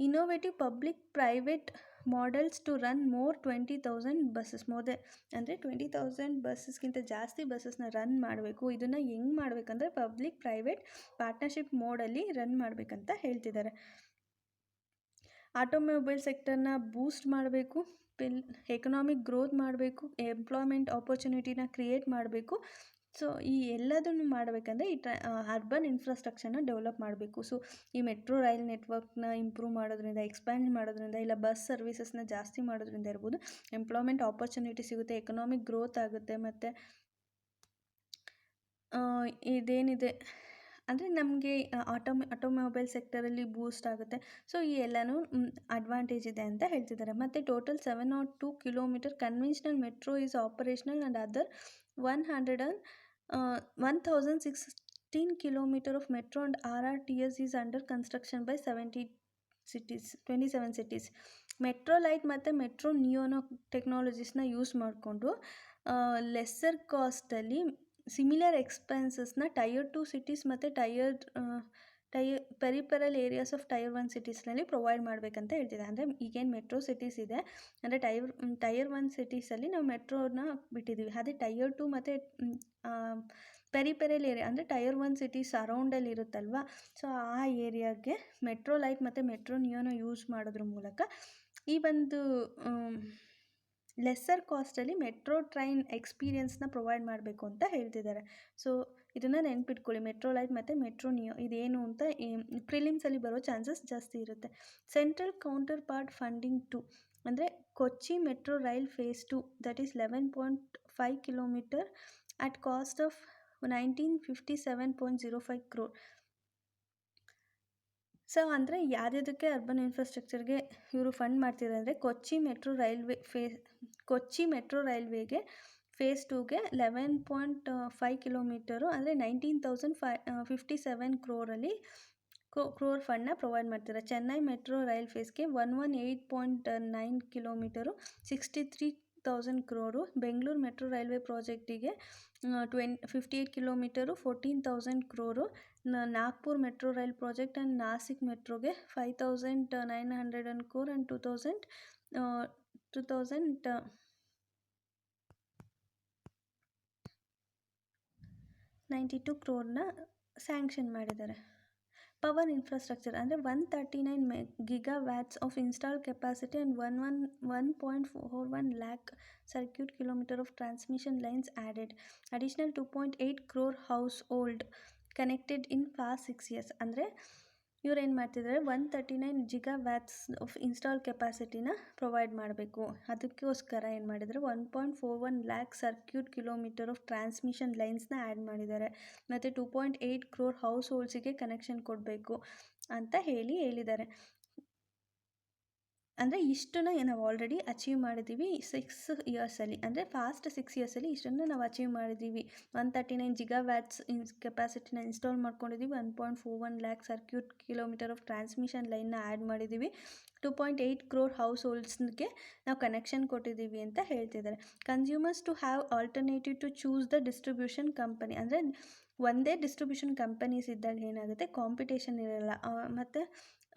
Innovative public private models to run 20,000 buses ಅಂದರೆ 20,000 ಬಸ್ಸಸ್ಗಿಂತ ಜಾಸ್ತಿ ಬಸ್ಸಸ್ನ ರನ್ ಮಾಡಬೇಕು. ಇದನ್ನು ಹೆಂಗೆ ಮಾಡಬೇಕಂದ್ರೆ ಪಬ್ಲಿಕ್ ಪ್ರೈವೇಟ್ ಪಾರ್ಟ್ನರ್ಶಿಪ್ ಮೋಡಲ್ಲಿ ರನ್ ಮಾಡಬೇಕಂತ ಹೇಳ್ತಿದ್ದಾರೆ. ಆಟೋಮೊಬೈಲ್ ಸೆಕ್ಟರ್ನ ಬೂಸ್ಟ್ ಮಾಡಬೇಕು, ಎಕನಾಮಿಕ್ ಗ್ರೋತ್ ಮಾಡಬೇಕು, ಎಂಪ್ಲಾಯ್ಮೆಂಟ್ ಆಪರ್ಚುನಿಟಿನ ಕ್ರಿಯೇಟ್ ಮಾಡಬೇಕು. ಸೊ ಈ ಎಲ್ಲದನ್ನು ಮಾಡಬೇಕಂದ್ರೆ ಈ ಅರ್ಬನ್ ಇನ್ಫ್ರಾಸ್ಟ್ರಕ್ಚರ್ನ ಡೆವಲಪ್ ಮಾಡಬೇಕು. ಸೊ ಈ ಮೆಟ್ರೋ ರೈಲ್ ನೆಟ್ವರ್ಕ್ನ ಇಂಪ್ರೂವ್ ಮಾಡೋದ್ರಿಂದ, ಎಕ್ಸ್ಪ್ಯಾಂಡ್ ಮಾಡೋದ್ರಿಂದ, ಇಲ್ಲ ಬಸ್ ಸರ್ವಿಸಸ್ನ ಜಾಸ್ತಿ ಮಾಡೋದ್ರಿಂದ ಇರ್ಬೋದು, ಎಂಪ್ಲಾಯ್ಮೆಂಟ್ ಆಪರ್ಚುನಿಟಿ ಸಿಗುತ್ತೆ, ಎಕನಾಮಿಕ್ ಗ್ರೋತ್ ಆಗುತ್ತೆ. ಮತ್ತು ಇದೇನಿದೆ ಅಂದರೆ ನಮಗೆ ಆಟೋಮೊಬೈಲ್ ಸೆಕ್ಟರಲ್ಲಿ ಬೂಸ್ಟ್ ಆಗುತ್ತೆ. ಸೊ ಈ ಎಲ್ಲನೂ ಅಡ್ವಾಂಟೇಜ್ ಇದೆ ಅಂತ ಹೇಳ್ತಿದ್ದಾರೆ. ಮತ್ತು total 702 kilometre conventional metro is operational and other 1,016 kilometre of metro and RRTS is under construction by 27 cities. Metro light ಮತ್ತು ಮೆಟ್ರೋ ನಿಯೋನೋ ಟೆಕ್ನಾಲಜೀಸ್ನ ಯೂಸ್ ಮಾಡಿಕೊಂಡು ಲೆಸ್ಸರ್ ಕಾಸ್ಟಲ್ಲಿ ಸಿಮಿಲರ್ ಎಕ್ಸ್ಪೆನ್ಸಸ್ನ ಟೈರ್ 2 ಸಿಟೀಸ್ ಮತ್ತು ಪೆರಿಪೆರಲ್ ಏರಿಯಾಸ್ ಆಫ್ ಟೈರ್ 1 ಸಿಟೀಸ್ನಲ್ಲಿ provide ಮಾಡಬೇಕಂತ ಹೇಳ್ತಿದೆ. ಅಂದರೆ ಈಗೇನು ಮೆಟ್ರೋ ಸಿಟೀಸ್ ಇದೆ ಅಂದರೆ ಟೈರ್ 1 ಸಿಟೀಸಲ್ಲಿ ನಾವು ಮೆಟ್ರೋನ ಬಿಟ್ಟಿದ್ದೀವಿ. ಅದೇ ಟೈರ್ 2 ಮತ್ತು ಪೆರಿಪೆರಲ್ ಏರಿಯಾ ಅಂದರೆ ಟೈರ್ 1 ಸಿಟೀಸ್ ಅರೌಂಡಲ್ಲಿ ಇರುತ್ತಲ್ವ, ಸೊ ಆ ಏರಿಯಾಗೆ ಮೆಟ್ರೋ ಲೈಟ್ ಮತ್ತು ಮೆಟ್ರೋ ನಿಯೋನ ಯೂಸ್ ಮಾಡೋದ್ರ ಮೂಲಕ ಈ ಒಂದು ಲೆಸ್ಸರ್ ಕಾಸ್ಟಲ್ಲಿ ಮೆಟ್ರೋ ಟ್ರೈನ್ ಎಕ್ಸ್ಪೀರಿಯನ್ಸ್ನ ಪ್ರೊವೈಡ್ ಮಾಡಬೇಕು ಅಂತ ಹೇಳ್ತಿದ್ದಾರೆ. ಸೊ ಇದನ್ನು ನೆನ್ಪಿಟ್ಕೊಳ್ಳಿ, ಮೆಟ್ರೋ ಲೈಟ್ ಮತ್ತು ಮೆಟ್ರೋ ನಿಯೋ ಇದೇನು ಅಂತ ಪ್ರಿಲಿಮ್ಸಲ್ಲಿ ಬರೋ ಚಾನ್ಸಸ್ ಜಾಸ್ತಿ ಇರುತ್ತೆ. ಸೆಂಟ್ರಲ್ ಕೌಂಟರ್ ಪಾರ್ಟ್ ಫಂಡಿಂಗ್ 2 ಅಂದರೆ Kochi metro rail phase 2 that is 11.5 kilometre at cost of 1957.05 crore. So ಅಂದರೆ ಯಾವ್ದಕ್ಕೆ ಅರ್ಬನ್ ಇನ್ಫ್ರಾಸ್ಟ್ರಕ್ಚರ್ಗೆ ಇವರು ಫಂಡ್ ಮಾಡ್ತಿದ್ದಾರೆ ಅಂದರೆ ಕೊಚ್ಚಿ ಮೆಟ್ರೋ ರೈಲ್ವೇಗೆ ಫೇಸ್ 2ಗೆ 11.5 ಕಿಲೋಮೀಟರು ಅಂದರೆ 19,057 ಕ್ರೋರ್ ಫಂಡ್ನ ಪ್ರೊವೈಡ್ ಮಾಡ್ತಾರೆ. ಚೆನ್ನೈ ಮೆಟ್ರೋ ರೈಲ್ ಫೇಸ್ಗೆ 118.9 kilometre 63,000 crore. Bengaluru metro railway ಪ್ರಾಜೆಕ್ಟಿಗೆ 58 kilometre 14,000 crore. Nagpur metro rail project and Nashik ಮೆಟ್ರೋಗೆ 5,900 crore ಆ್ಯಂಡ್ 2,092 crore ಸ್ಯಾಂಕ್ಷನ್ ಮಾಡಿದ್ದಾರೆ. ಪವರ್ ಇನ್ಫ್ರಾಸ್ಟ್ರಕ್ಚರ್ ಅಂದರೆ 139 gigawatts of install capacity and 1.41 lakh circuit kilometer of transmission lines added. Additional 2.8 crore household connected in past 6 years. ಅಂದರೆ ಇವ್ರು ಏನು ಮಾಡ್ತಿದ್ದಾರೆ, 139 gigawatts of install ಕೆಪಾಸಿಟಿನ provide ಮಾಡಬೇಕು. ಅದಕ್ಕೋಸ್ಕರ ಏನು ಮಾಡಿದ್ದಾರೆ, 1.41 lakh circuit kilometre of transmission ಲೈನ್ಸ್ನ ಆ್ಯಡ್ ಮಾಡಿದ್ದಾರೆ. ಮತ್ತು 2.8 crore ಹೌಸ್ ಹೋಲ್ಡ್ಸಿಗೆ ಕನೆಕ್ಷನ್ ಕೊಡಬೇಕು ಅಂತ ಹೇಳಿದ್ದಾರೆ. ಅಂದರೆ ಇಷ್ಟನ್ನು ನಾವು ಆಲ್ರೆಡಿ ಅಚೀವ್ ಮಾಡಿದ್ದೀವಿ 6 ಇಯರ್ಸಲ್ಲಿ. ಅಂದರೆ ಫಾಸ್ಟ್ 6 ಇಯರ್ಸಲ್ಲಿ ಇಷ್ಟನ್ನು ನಾವು ಅಚೀವ್ ಮಾಡಿದ್ದೀವಿ. 139 gigawatts ಕೆಪಾಸಿಟಿನ ಇನ್ಸ್ಟಾಲ್ ಮಾಡ್ಕೊಂಡಿದ್ದೀವಿ. 1.41 lakh circuit kilometre of transmission ಲೈನ್ನ ಆ್ಯಡ್ ಮಾಡಿದ್ದೀವಿ. 2.8 crore ಹೌಸ್ ಹೋಲ್ಡ್ಸ್ಗೆ ನಾವು ಕನೆಕ್ಷನ್ ಕೊಟ್ಟಿದ್ದೀವಿ ಅಂತ ಹೇಳ್ತಿದ್ದಾರೆ. Consumers to have alternative to choose the distribution company. ಅಂದರೆ ಒಂದೇ ಡಿಸ್ಟ್ರಿಬ್ಯೂಷನ್ ಕಂಪನೀಸ್ ಇದ್ದಾಗ ಏನಾಗುತ್ತೆ, ಕಾಂಪಿಟೇಷನ್ ಇರಲ್ಲ. ಮತ್ತು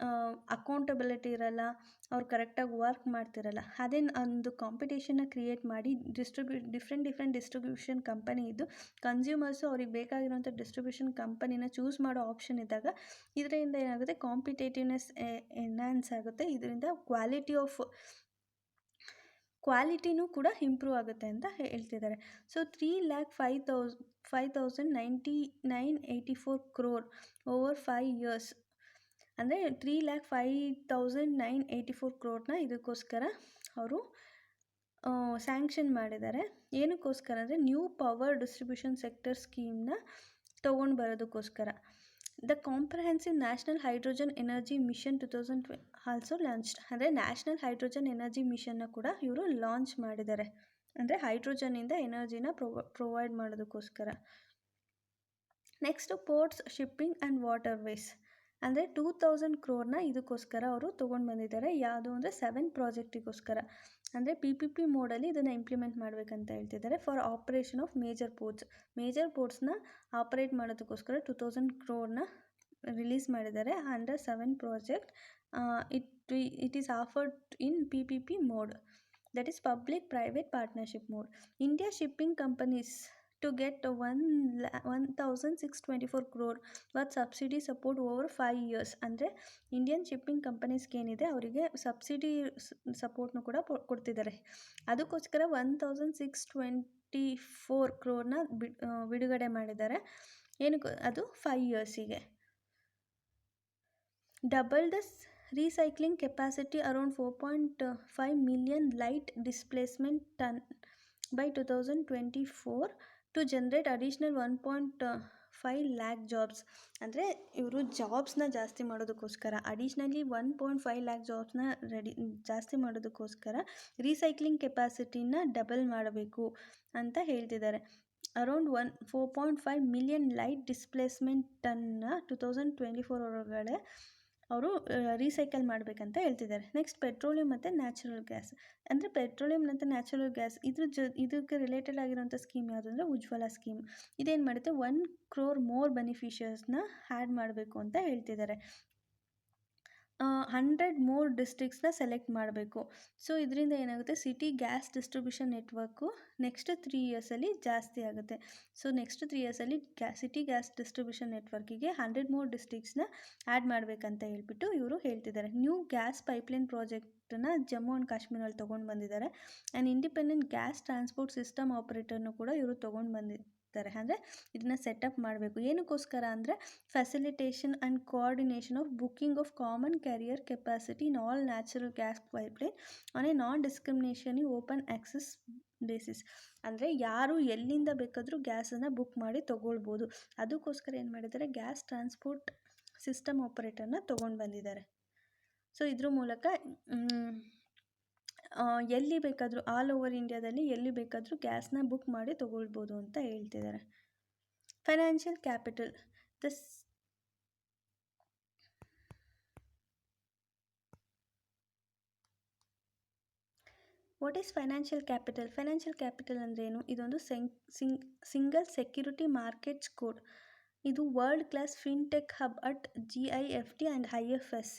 ಅಕೌಂಟಬಿಲಿಟಿ ಇರಲ್ಲ, ಅವ್ರು ಕರೆಕ್ಟಾಗಿ ವರ್ಕ್ ಮಾಡ್ತಿರಲ್ಲ. ಅದೇ ಒಂದು ಕಾಂಪಿಟೇಷನ್ನ ಕ್ರಿಯೇಟ್ ಮಾಡಿ ಡಿಫ್ರೆಂಟ್ ಡಿಸ್ಟ್ರಿಬ್ಯೂಷನ್ ಕಂಪನಿ ಇದ್ದು ಕನ್ಸ್ಯೂಮರ್ಸು ಅವ್ರಿಗೆ ಬೇಕಾಗಿರೋಂಥ ಡಿಸ್ಟ್ರಿಬ್ಯೂಷನ್ ಕಂಪನಿನ ಚೂಸ್ ಮಾಡೋ ಆಪ್ಷನ್ ಇದ್ದಾಗ ಇದರಿಂದ ಏನಾಗುತ್ತೆ, ಕಾಂಪಿಟೇಟಿವ್ನೆಸ್ ಎನ್ಹಾನ್ಸ್ ಆಗುತ್ತೆ. ಇದರಿಂದ ಕ್ವಾಲಿಟಿನೂ ಕೂಡ ಇಂಪ್ರೂವ್ ಆಗುತ್ತೆ ಅಂತ ಹೇಳ್ತಿದ್ದಾರೆ. ಸೊ 3,05,984 crore ಓವರ್ 5 years, ಅಂದರೆ 3,05,984 crore ಇದಕ್ಕೋಸ್ಕರ ಅವರು ಸ್ಯಾಂಕ್ಷನ್ ಮಾಡಿದ್ದಾರೆ. ಏನಕ್ಕೋಸ್ಕರ ಅಂದರೆ ನ್ಯೂ ಪವರ್ ಡಿಸ್ಟ್ರಿಬ್ಯೂಷನ್ ಸೆಕ್ಟರ್ ಸ್ಕೀಮ್ನ ತೊಗೊಂಡು ಬರೋದಕ್ಕೋಸ್ಕರ. The comprehensive national hydrogen energy mission 2020 also launched, ಅಂದರೆ ನ್ಯಾಷನಲ್ ಹೈಡ್ರೋಜನ್ ಎನರ್ಜಿ ಮಿಷನ್ನ ಕೂಡ ಇವರು ಲಾಂಚ್ ಮಾಡಿದ್ದಾರೆ, ಅಂದರೆ ಹೈಡ್ರೋಜನ್ನಿಂದ ಎನರ್ಜಿನ ಪ್ರೊವೈಡ್ ಮಾಡೋದಕ್ಕೋಸ್ಕರ. Next ports, shipping and waterways, ಅಂದರೆ 2,000 crore ಇದಕ್ಕೋಸ್ಕರ ಅವರು ತೊಗೊಂಡು ಬಂದಿದ್ದಾರೆ. ಯಾವುದು ಅಂದರೆ 7 ಪ್ರಾಜೆಕ್ಟಿಗೋಸ್ಕರ, ಅಂದರೆ PPP ಮೋಡಲ್ಲಿ ಇದನ್ನು ಇಂಪ್ಲಿಮೆಂಟ್ ಮಾಡಬೇಕಂತ ಹೇಳ್ತಿದ್ದಾರೆ. ಫಾರ್ ಆಪ್ರೇಷನ್ ಆಫ್ ಮೇಜರ್ ಪೋರ್ಟ್ಸ್ನ ಆಪರೇಟ್ ಮಾಡೋದಕ್ಕೋಸ್ಕರ 2,000 crore ರಿಲೀಸ್ ಮಾಡಿದ್ದಾರೆ under 7 project. It is offered in PPP mode, that is public private partnership mode. India shipping companies to get 1,624 crore worth subsidy support over 5 years, ಅಂದರೆ Indian shipping ಕಂಪನೀಸ್ಗೇನಿದೆ ಅವರಿಗೆ subsidy ಸಪೋರ್ಟ್ನು ಕೂಡ ಕೊಡ್ತಿದ್ದಾರೆ. ಅದಕ್ಕೋಸ್ಕರ 1,624 crore ಬಿಡುಗಡೆ ಮಾಡಿದ್ದಾರೆ. ಏನಕ್ಕೆ? ಅದು 5 yearsಗೆ. Double the recycling capacity around 4.5 million light displacement ton by 2024 to generate additional 1.5 lakh jobs. ಅಂದರೆ ಇವರು ಜಾಬ್ಸ್ನ ಜಾಸ್ತಿ ಮಾಡೋದಕ್ಕೋಸ್ಕರ, ಅಡಿಷ್ನಲಿ 1.5 lakh ಜಾಬ್ಸ್ನ ಜಾಸ್ತಿ ಮಾಡೋದಕ್ಕೋಸ್ಕರ ರೀಸೈಕ್ಲಿಂಗ್ ಕೆಪಾಸಿಟಿನ ಡಬಲ್ ಮಾಡಬೇಕು ಅಂತ ಹೇಳ್ತಿದ್ದಾರೆ. ಅರೌಂಡ್ 4.5 million ಲೈಟ್ ಡಿಸ್ಪ್ಲೇಸ್ಮೆಂಟ್ ಟನ್ನ 2024 ಒಳಗಡೆ ಅವರು ರೀಸೈಕಲ್ ಮಾಡಬೇಕಂತ ಹೇಳ್ತಿದ್ದಾರೆ. ನೆಕ್ಸ್ಟ್ ಪೆಟ್ರೋಲಿಯಂ ಮತ್ತು ನ್ಯಾಚುರಲ್ ಗ್ಯಾಸ್, ಅಂದರೆ ಪೆಟ್ರೋಲಿಯಂ ಮತ್ತು ನ್ಯಾಚುರಲ್ ಗ್ಯಾಸ್ ಇದಕ್ಕೆ ರಿಲೇಟೆಡ್ ಆಗಿರೋಂಥ ಸ್ಕೀಮ್ ಯಾವುದು ಅಂದರೆ ಉಜ್ವಲ ಸ್ಕೀಮ್. ಇದೇನು ಮಾಡುತ್ತೆ, 1 crore ಮೋರ್ ಬೆನಿಫಿಷಿಯರ್ಸ್ನ ಆ್ಯಡ್ ಮಾಡಬೇಕು ಅಂತ ಹೇಳ್ತಿದ್ದಾರೆ. 100 more ಡಿಸ್ಟ್ರಿಕ್ಟ್ಸ್ನ ಸೆಲೆಕ್ಟ್ ಮಾಡಬೇಕು. ಸೊ ಇದರಿಂದ ಏನಾಗುತ್ತೆ, city gas distribution network next 3 yearsಲ್ಲಿ ಜಾಸ್ತಿ ಆಗುತ್ತೆ. ಸೊ ನೆಕ್ಸ್ಟ್ 3 yearsಲ್ಲಿ ಸಿಟಿ ಗ್ಯಾಸ್ ಡಿಸ್ಟ್ರಿಬ್ಯೂಷನ್ ನೆಟ್ವರ್ಕಿಗೆ 100 more ಡಿಸ್ಟ್ರಿಕ್ಟ್ಸ್ನ ಆ್ಯಡ್ ಮಾಡಬೇಕಂತ ಹೇಳ್ಬಿಟ್ಟು ಇವರು ಹೇಳ್ತಿದ್ದಾರೆ. ನ್ಯೂ ಗ್ಯಾಸ್ ಪೈಪ್ಲೈನ್ ಪ್ರಾಜೆಕ್ಟನ್ನು ಜಮ್ಮು ಆ್ಯಂಡ್ ಕಾಶ್ಮೀರಲ್ಲಿ ತೊಗೊಂಡು ಬಂದಿದ್ದಾರೆ. And independent gas transport system ಆಪರೇಟರ್ನು ಕೂಡ ಇವರು ತೊಗೊಂಡು ಬಂದಿದ್ದಾರೆ. ಅಂದರೆ ಇದನ್ನು ಸೆಟಪ್ ಮಾಡಬೇಕು. ಏನಕ್ಕೋಸ್ಕರ ಅಂದರೆ facilitation and coordination of booking of common carrier capacity in all natural gas pipeline on A non discrimination open access basis, ಅಂದರೆ ಯಾರು ಎಲ್ಲಿಂದ ಬೇಕಾದರೂ ಗ್ಯಾಸನ್ನು ಬುಕ್ ಮಾಡಿ ತೊಗೊಳ್ಬೋದು. ಅದಕ್ಕೋಸ್ಕರ ಏನು ಮಾಡಿದ್ದಾರೆ, ಗ್ಯಾಸ್ ಟ್ರಾನ್ಸ್ಪೋರ್ಟ್ ಸಿಸ್ಟಮ್ ಆಪರೇಟರ್ನ ತೊಗೊಂಡು ಬಂದಿದ್ದಾರೆ. ಸೊ ಇದ್ರ ಮೂಲಕ ಎಲ್ಲಿ ಬೇಕಾದರೂ ಆಲ್ ಓವರ್ ಇಂಡಿಯಾದಲ್ಲಿ ಎಲ್ಲಿ ಬೇಕಾದರೂ ಗ್ಯಾಸ್ನ ಬುಕ್ ಮಾಡಿ ತೊಗೊಳ್ಬೋದು ಅಂತ ಹೇಳ್ತಿದ್ದಾರೆ. Financial capital, what is financial capital? Financial capital ಅಂದರೆ ಏನು? ಇದೊಂದು ಸಿಂಗಲ್ ಸೆಕ್ಯೂರಿಟಿ ಮಾರ್ಕೆಟ್ಸ್ ಕೋಡ್. ಇದು world class fintech hub at GIFT and IFSC.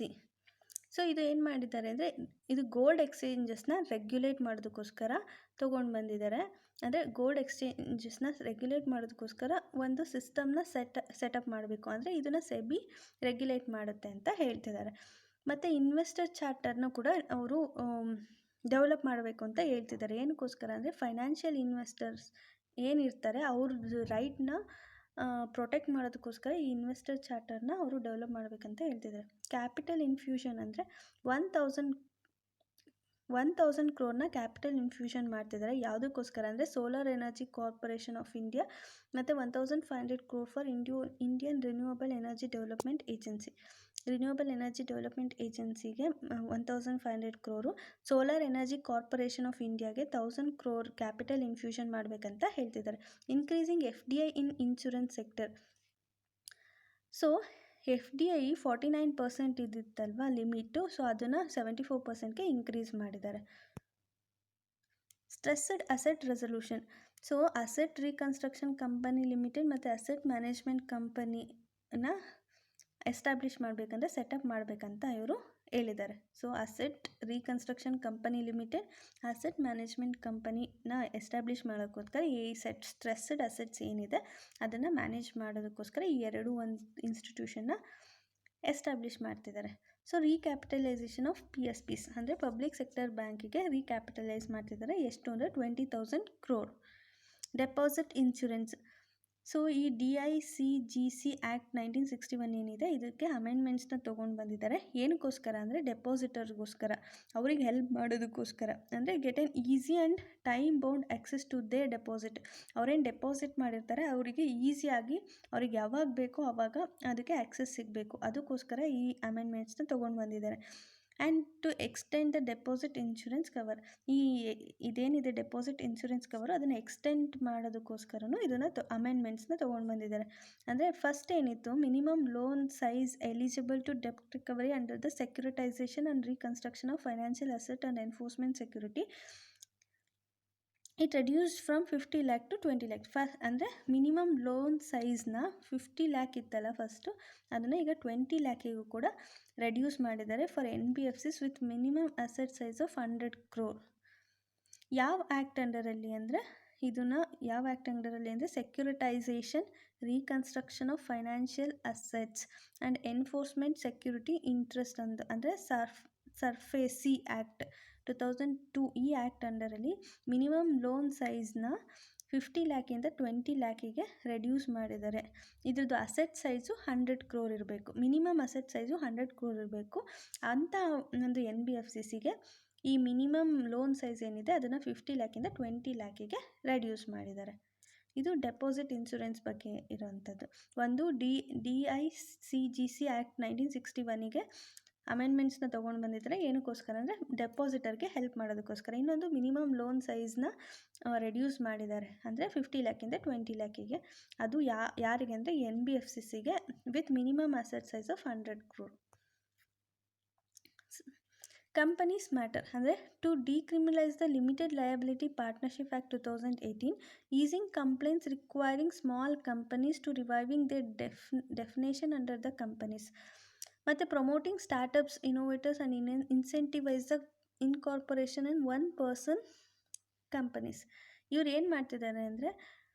So ಇದು ಏನು ಮಾಡಿದ್ದಾರೆ ಅಂದರೆ, ಇದು ಗೋಲ್ಡ್ ಎಕ್ಸ್ಚೇಂಜಸ್ನ ರೆಗ್ಯುಲೇಟ್ ಮಾಡೋದಕ್ಕೋಸ್ಕರ ತೊಗೊಂಡು ಬಂದಿದ್ದಾರೆ. ಅಂದರೆ ಗೋಲ್ಡ್ ಎಕ್ಸ್ಚೇಂಜಸ್ನ ರೆಗ್ಯುಲೇಟ್ ಮಾಡೋದಕ್ಕೋಸ್ಕರ ಒಂದು ಸಿಸ್ಟಮ್ನ ಸೆಟಪ್ ಮಾಡಬೇಕು, ಅಂದರೆ ಇದನ್ನು ಸೆಬಿ ರೆಗ್ಯುಲೇಟ್ ಮಾಡುತ್ತೆ ಅಂತ ಹೇಳ್ತಿದ್ದಾರೆ. ಮತ್ತು ಇನ್ವೆಸ್ಟರ್ ಚಾರ್ಟರ್ನ ಕೂಡ ಅವರು ಡೆವಲಪ್ ಮಾಡಬೇಕು ಅಂತ ಹೇಳ್ತಿದ್ದಾರೆ. ಏನಕ್ಕೋಸ್ಕರ ಅಂದರೆ ಫೈನಾನ್ಷಿಯಲ್ ಇನ್ವೆಸ್ಟರ್ಸ್ ಏನಿರ್ತಾರೆ ಅವ್ರದ್ದು ರೈಟ್ನ ಪ್ರೊಟೆಕ್ಟ್ ಮಾಡೋದಕ್ಕೋಸ್ಕರ ಈ ಇನ್ವೆಸ್ಟರ್ ಚಾರ್ಟರ್ನ ಅವರು ಡೆವಲಪ್ ಮಾಡಬೇಕಂತ ಹೇಳ್ತಿದ್ದಾರೆ. ಕ್ಯಾಪಿಟಲ್ ಇನ್ಫ್ಯೂಷನ್ ಅಂದರೆ 1,000 crore ಕ್ಯಾಪಿಟಲ್ ಇನ್ಫ್ಯೂಷನ್ ಮಾಡ್ತಿದ್ದಾರೆ. ಯಾವುದಕ್ಕೋಸ್ಕರ ಅಂದರೆ solar energy corporation of India ಮತ್ತು 1,500 crore for Indian renewable energy development agency. Renewable energy development ಏಜೆನ್ಸಿಗೆ 1,500 crore, solar energy corporation of ಇಂಡಿಯಾಗೆ 1,000 crore ಕ್ಯಾಪಿಟಲ್ ಇನ್ಫ್ಯೂಷನ್ ಮಾಡಬೇಕಂತ ಹೇಳ್ತಿದ್ದಾರೆ. Increasing FDI in insurance sector. So FDI 49% ಇದ್ದಿತ್ತಲ್ವ limit, so ಅದನ್ನು 74%ಗೆ increase ಮಾಡಿದ್ದಾರೆ. Stressed asset resolution. So asset reconstruction company limited ಮತ್ತು asset management ಕಂಪನಿನ ಎಸ್ಟಾಬ್ಲಿಷ್ ಮಾಡಬೇಕಂದ್ರೆ ಸೆಟಪ್ ಮಾಡಬೇಕಂತ ಇವರು ಹೇಳಿದ್ದಾರೆ. So asset reconstruction company limited asset management ಕಂಪನಿನ ಎಸ್ಟಾಬ್ಲಿಷ್ ಮಾಡೋಕ್ಕೋಸ್ಕರ ಈ ಸ್ಟ್ರೆಸ್ಡ್ ಅಸೆಟ್ಸ್ ಏನಿದೆ ಅದನ್ನು ಮ್ಯಾನೇಜ್ ಮಾಡೋದಕ್ಕೋಸ್ಕರ ಈ ಎರಡು ಒಂದು ಇನ್ಸ್ಟಿಟ್ಯೂಷನ್ನ ಎಸ್ಟಾಬ್ಲಿಷ್ ಮಾಡ್ತಿದ್ದಾರೆ. ಸೊ ರೀಕ್ಯಾಪಿಟಲೈಸೇಷನ್ ಆಫ್ PSPs ಅಂದರೆ ಪಬ್ಲಿಕ್ ಸೆಕ್ಟರ್ ಬ್ಯಾಂಕಿಗೆ ರೀಕ್ಯಾಪಿಟಲೈಸ್ ಮಾಡ್ತಿದ್ದಾರೆ. ಎಷ್ಟು ಅಂದರೆ 20,000 crore. Deposit insurance. ಸೊ ಈ DICGC ಆ್ಯಕ್ಟ್ 1961 ಏನಿದೆ ಇದಕ್ಕೆ ಅಮೆಂಡ್ಮೆಂಟ್ಸ್ನ ತೊಗೊಂಡು ಬಂದಿದ್ದಾರೆ. ಏನಕ್ಕೋಸ್ಕರ ಅಂದರೆ ಡೆಪಾಸಿಟರ್ಗೋಸ್ಕರ, ಅವ್ರಿಗೆ ಹೆಲ್ಪ್ ಮಾಡೋದಕ್ಕೋಸ್ಕರ. ಅಂದರೆ get an easy and time bound access to their deposit. ಅವ್ರೇನು ಡೆಪಾಸಿಟ್ ಮಾಡಿರ್ತಾರೆ ಅವರಿಗೆ ಈಸಿಯಾಗಿ ಅವ್ರಿಗೆ ಯಾವಾಗ ಬೇಕೋ ಆವಾಗ ಅದಕ್ಕೆ ಆ್ಯಕ್ಸೆಸ್ ಸಿಗಬೇಕು. ಅದಕ್ಕೋಸ್ಕರ ಈ ಅಮೆಂಡ್ಮೆಂಟ್ಸ್ನ ತೊಗೊಂಡು ಬಂದಿದ್ದಾರೆ. And to extend the deposit insurance cover. ಇದೇನಿದೆ ಡೆಪಾಸಿಟ್ ಇನ್ಶೂರೆನ್ಸ್ ಕವರು ಅದನ್ನು ಎಕ್ಸ್ಟೆಂಡ್ ಮಾಡೋದಕ್ಕೋಸ್ಕರನೂ ಇದನ್ನು ಅಮೆಂಡ್ಮೆಂಟ್ಸ್ನ ತೊಗೊಂಡು ಬಂದಿದ್ದಾರೆ. ಅಂದರೆ ಫಸ್ಟ್ ಏನಿತ್ತು, minimum loan size eligible to ಡೆಪ್ಟ್ recovery under the securitisation and reconstruction of financial asset and enforcement security it reduced from 50 lakh to 20 lakh. ಅಂದರೆ ಮಿನಿಮಮ್ ಲೋನ್ ಸೈಜ್ನ 50 lakh ಇತ್ತಲ್ಲ ಫಸ್ಟು, ಅದನ್ನು ಈಗ 20 lakhಗೂ ಕೂಡ ರೆಡ್ಯೂಸ್ ಮಾಡಿದ್ದಾರೆ for NBFCs with minimum asset size of 100 crore. ಯಾವ act ಅಂಡರಲ್ಲಿ ಅಂದರೆ ಯಾವ ಆ್ಯಕ್ಟ್ ಅಂಡರಲ್ಲಿ ಅಂದರೆ securitisation reconstruction of financial assets and enforcement security interest ಅಂದರೆ ಸರ್ಫೇಸಿ ಆ್ಯಕ್ಟ್ 2002. ಈ ಆ್ಯಕ್ಟ್ ಅಂಡರಲ್ಲಿ ಮಿನಿಮಮ್ ಲೋನ್ ಸೈಜ್ನ 50 lakhಯಿಂದ 20 lakhಗೆ ರೆಡ್ಯೂಸ್ ಮಾಡಿದ್ದಾರೆ. ಇದ್ರದ್ದು ಅಸೆಟ್ ಸೈಜು 100 crore ಇರಬೇಕು. ಮಿನಿಮಮ್ ಅಸೆಟ್ ಸೈಜು 100 crore ಇರಬೇಕು ಅಂತ ಒಂದು NBFCಗೆ ಈ ಮಿನಿಮಮ್ ಲೋನ್ ಸೈಜ್ ಏನಿದೆ ಅದನ್ನು 50 lakhಯಿಂದ 20 lakhಗೆ ರೆಡ್ಯೂಸ್ ಮಾಡಿದ್ದಾರೆ. ಇದು ಡೆಪಾಸಿಟ್ ಇನ್ಶೂರೆನ್ಸ್ ಬಗ್ಗೆ ಇರೋವಂಥದ್ದು. ಒಂದು DICGC ಆ್ಯಕ್ಟ್ 1961ಗೆ ಅಮೆಂಡ್ಮೆಂಟ್ಸ್ನ ತೊಗೊಂಡು ಬಂದಿದ್ದಾರೆ. ಏನಕ್ಕೋಸ್ಕರ ಅಂದರೆ ಡೆಪಾಸಿಟರ್ಗೆ ಹೆಲ್ಪ್ ಮಾಡೋದಕ್ಕೋಸ್ಕರ. ಇನ್ನೊಂದು ಮಿನಿಮಮ್ ಲೋನ್ ಸೈಜ್ನ ರೆಡ್ಯೂಸ್ ಮಾಡಿದ್ದಾರೆ ಅಂದರೆ 50 lakhಯಿಂದ 20 lakhಗೆ. ಅದು ಯಾರಿಗೆ ಅಂದರೆ NBFCಗೆ with minimum asset size of 100 crore. Companies matter ಅಂದರೆ to decriminalise the limited liability partnership act 2018 easing complaints requiring small companies to reviving the definition under the companies. ಮತ್ತು promoting startups innovators and incentivise the incorporation and one person companies. ಇವ್ರು ಏನು ಮಾಡ್ತಿದ್ದಾರೆ ಅಂದರೆ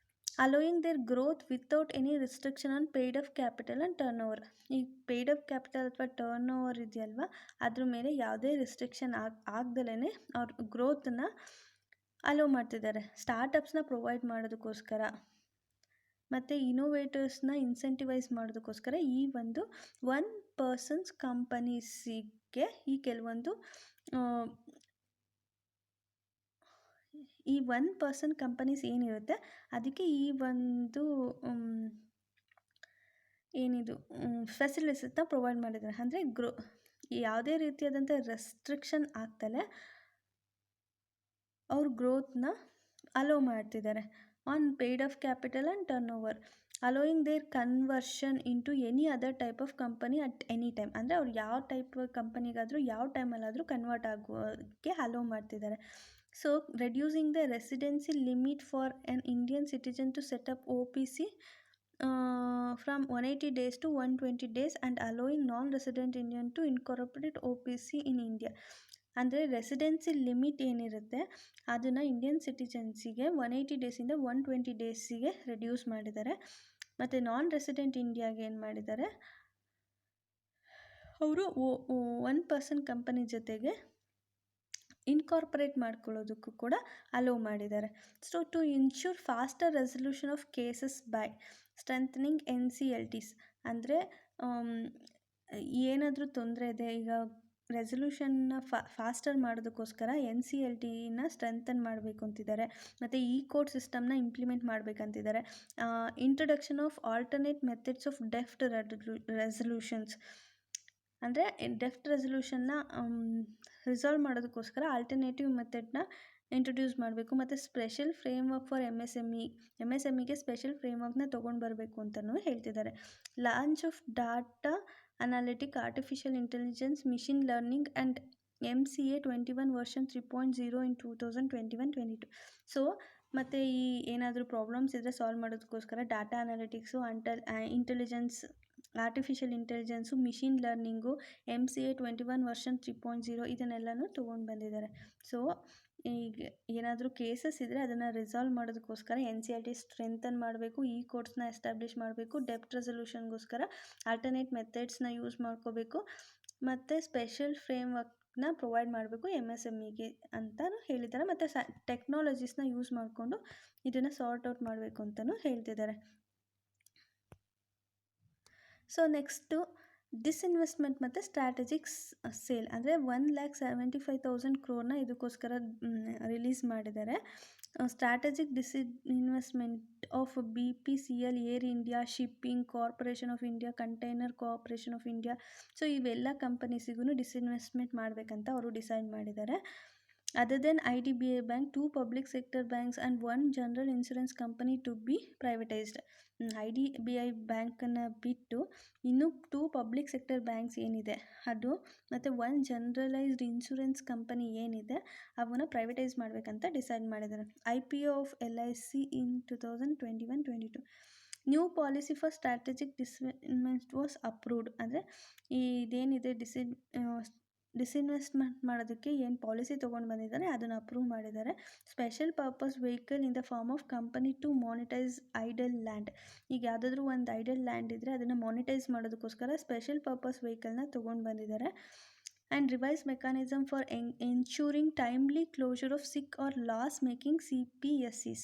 allowing their growth without any restriction on paid up capital and turnover. ಈ paid up capital ಅಥವಾ turn over ಇದೆಯಲ್ವ ಅದ್ರ ಮೇಲೆ ಯಾವುದೇ ರಿಸ್ಟ್ರಿಕ್ಷನ್ ಆಗ್ದಲೇ ಅವ್ರ ಗ್ರೋತನ್ನ ಅಲೋ ಮಾಡ್ತಿದ್ದಾರೆ. ಸ್ಟಾರ್ಟಪ್ಸ್ನ ಪ್ರೊವೈಡ್ ಮಾಡೋದಕ್ಕೋಸ್ಕರ ಮತ್ತು ಇನೋವೇಟರ್ಸ್ನ ಇನ್ಸೆಂಟಿವೈಸ್ ಮಾಡೋದಕ್ಕೋಸ್ಕರ ಈ ಒಂದು ಒನ್ ಪರ್ಸನ್ಸ್ ಕಂಪನೀಸಿಗೆ ಈ ಕೆಲವೊಂದು ಈ ಒನ್ ಪರ್ಸನ್ ಕಂಪನೀಸ್ ಏನಿರುತ್ತೆ ಅದಕ್ಕೆ ಈ ಒಂದು ಏನಿದು ಫೆಸಿಲಿಟೀಸ್ನ ಪ್ರೊವೈಡ್ ಮಾಡಿದ್ದಾರೆ. ಅಂದರೆ ಯಾವುದೇ ರೀತಿಯಾದಂಥ ರೆಸ್ಟ್ರಿಕ್ಷನ್ ಆಗ್ತಲೇ ಅವ್ರ ಗ್ರೋತ್ನ ಅಲೋ ಮಾಡ್ತಿದ್ದಾರೆ on paid of capital and turnover, allowing their conversion into any other type of company at any time. ಅಂದರೆ ಅವ್ರು ಯಾವ ಟೈಪ್ ಕಂಪನಿಗಾದರೂ ಯಾವ ಟೈಮಲ್ಲಾದರೂ ಕನ್ವರ್ಟ್ ಆಗೋಕ್ಕೆ ಅಲೋ ಮಾಡ್ತಿದ್ದಾರೆ. So reducing the residency limit for an Indian citizen to set up OPC from 180 days to 120 days and allowing non resident Indian to incorporate OPC in India. ಅಂದರೆ residency limit ಏನಿರುತ್ತೆ ಅದನ್ನು Indian ಸಿಟಿಜನ್ಸಿಗೆ 180 daysಯಿಂದ 120 daysಗೆ reduce ಮಾಡಿದ್ದಾರೆ. ಮತ್ತು ನಾನ್ resident ಇಂಡಿಯಾಗೆ ಏನು ಮಾಡಿದ್ದಾರೆ, ಅವರು one person company ಜೊತೆಗೆ ಇನ್ಕಾರ್ಪೊರೇಟ್ ಮಾಡ್ಕೊಳ್ಳೋದಕ್ಕೂ ಕೂಡ ಅಲೋ ಮಾಡಿದ್ದಾರೆ. So to ensure faster resolution of cases by strengthening NCLTs. ಅಂದರೆ ಏನಾದರೂ ತೊಂದರೆ ಇದೆ ಈಗ ರೆಸಲ್ಯೂಷನ್ನ ಫಾಸ್ಟರ್ ಮಾಡೋದಕ್ಕೋಸ್ಕರ NCLTನ ಸ್ಟ್ರೆಂಥನ್ ಮಾಡಬೇಕು ಅಂತಿದ್ದಾರೆ. ಮತ್ತು ಕೋರ್ಟ್ ಸಿಸ್ಟಮ್ನ ಇಂಪ್ಲಿಮೆಂಟ್ ಮಾಡಬೇಕಂತಿದ್ದಾರೆ. Introduction of alternate methods of ಡೆಫ್ಟ್ ರೆಸಲ್ಯೂಷನ್ಸ್. ಅಂದರೆ ಡೆಫ್ಟ್ ರೆಸಲ್ಯೂಷನ್ನ ರಿಸಾಲ್ವ್ ಮಾಡೋದಕ್ಕೋಸ್ಕರ ಆಲ್ಟರ್ನೇಟಿವ್ ಮೆಥಡ್ನ ಇಂಟ್ರೊಡ್ಯೂಸ್ ಮಾಡಬೇಕು. ಮತ್ತು ಸ್ಪೆಷಲ್ ಫ್ರೇಮ್ವರ್ಕ್ ಫಾರ್ MSMEಗೆ ಸ್ಪೆಷಲ್ ಫ್ರೇಮ್ವರ್ಕ್ನ ತೊಗೊಂಡು ಬರಬೇಕು ಅಂತಲೂ ಹೇಳ್ತಿದ್ದಾರೆ. Launch of data analytic artificial intelligence machine learning and MCA 21 version 3.0 in 2021-22. ಸೊ ಮತ್ತು ಈ ಏನಾದರೂ ಪ್ರಾಬ್ಲಮ್ಸ್ ಇದ್ದರೆ ಸಾಲ್ವ್ ಮಾಡೋದಕ್ಕೋಸ್ಕರ data analytics intelligence artificial intelligence, machine learning, MCA 21 version 3.0 ಇದನ್ನೆಲ್ಲನೂ ತೊಗೊಂಡು ಬಂದಿದ್ದಾರೆ. ಸೊ ಈಗ ಏನಾದರೂ ಕೇಸಸ್ ಇದ್ದರೆ ಅದನ್ನು ರಿಸಾಲ್ವ್ ಮಾಡೋದಕ್ಕೋಸ್ಕರ NCERT ಸ್ಟ್ರೆಂಥನ್ ಮಾಡಬೇಕು, ಈ ಕೋರ್ಸ್ನ ಎಸ್ಟಾಬ್ಲಿಷ್ ಮಾಡಬೇಕು, ಡೆಪ್ಟ್ ರೆಸೊಲ್ಯೂಷನ್ಗೋಸ್ಕರ ಆಲ್ಟರ್ನೇಟ್ ಮೆಥಡ್ಸ್ನ ಯೂಸ್ ಮಾಡ್ಕೋಬೇಕು, ಮತ್ತು ಸ್ಪೆಷಲ್ ಫ್ರೇಮ್ವರ್ಕ್ನ ಪ್ರೊವೈಡ್ ಮಾಡಬೇಕು MSMEಗೆ ಅಂತಲೂ ಹೇಳಿದ್ದಾರೆ. ಮತ್ತು ಟೆಕ್ನಾಲಜೀಸ್ನ ಯೂಸ್ ಮಾಡಿಕೊಂಡು ಇದನ್ನು ಸಾರ್ಟ್ ಔಟ್ ಮಾಡಬೇಕು ಅಂತಲೂ ಹೇಳ್ತಿದ್ದಾರೆ. ಸೊ ನೆಕ್ಸ್ಟು ಡಿಸ್ಇನ್ವೆಸ್ಟ್ಮೆಂಟ್ ಮತ್ತು ಸ್ಟ್ರಾಟಜಿಕ್ ಸೇಲ್ ಅಂದರೆ 1,75,000 crore ಇದಕ್ಕೋಸ್ಕರ ರಿಲೀಸ್ ಮಾಡಿದ್ದಾರೆ. Strategic disinvestment of BPCL, air India, shipping corporation of India, container corporation of India. So ಇವೆಲ್ಲ ಕಂಪನೀಸಿಗೂ ಡಿಸ್ಇನ್ವೆಸ್ಟ್ಮೆಂಟ್ ಮಾಡಬೇಕಂತ ಅವರು ಡಿಸೈಡ್ ಮಾಡಿದ್ದಾರೆ. Other than IDBI Bank, 2 public sector banks and 1 general insurance company to be privatized. IDBI ಬ್ಯಾಂಕನ್ನು ಬಿಟ್ಟು ಇನ್ನೂ 2 public sector banks ಏನಿದೆ ಅದು ಮತ್ತು 1 ಜನರಲೈಸ್ಡ್ ಇನ್ಶೂರೆನ್ಸ್ ಕಂಪನಿ ಏನಿದೆ ಅವನ್ನ ಪ್ರೈವೇಟೈಸ್ ಮಾಡಬೇಕಂತ ಡಿಸೈಡ್ ಮಾಡಿದ್ದಾರೆ. IPO of LIC in 2021-22. New policy for strategic disinvestment was approved. ಅಂದರೆ ಇದೇನಿದೆ ಡಿಸ್ಇನ್ವೆಸ್ಟ್ಮೆಂಟ್ ಮಾಡೋದಕ್ಕೆ ಏನು ಪಾಲಿಸಿ ತೊಗೊಂಡು ಬಂದಿದ್ದಾರೆ ಅದನ್ನು ಅಪ್ರೂವ್ ಮಾಡಿದ್ದಾರೆ. Special purpose vehicle in the form of company to monetize idle land. ಈಗ ಯಾವುದಾದ್ರೂ ಒಂದು ಐಡಲ್ ಲ್ಯಾಂಡ್ ಇದ್ದರೆ ಅದನ್ನು ಮಾನಿಟೈಸ್ ಮಾಡೋದಕ್ಕೋಸ್ಕರ ಸ್ಪೆಷಲ್ ಪರ್ಪಸ್ ವೆಹಿಕಲ್ನ ತೊಗೊಂಡು ಬಂದಿದ್ದಾರೆ. And revise mechanism for ensuring timely closure of sick or loss making CPSEs.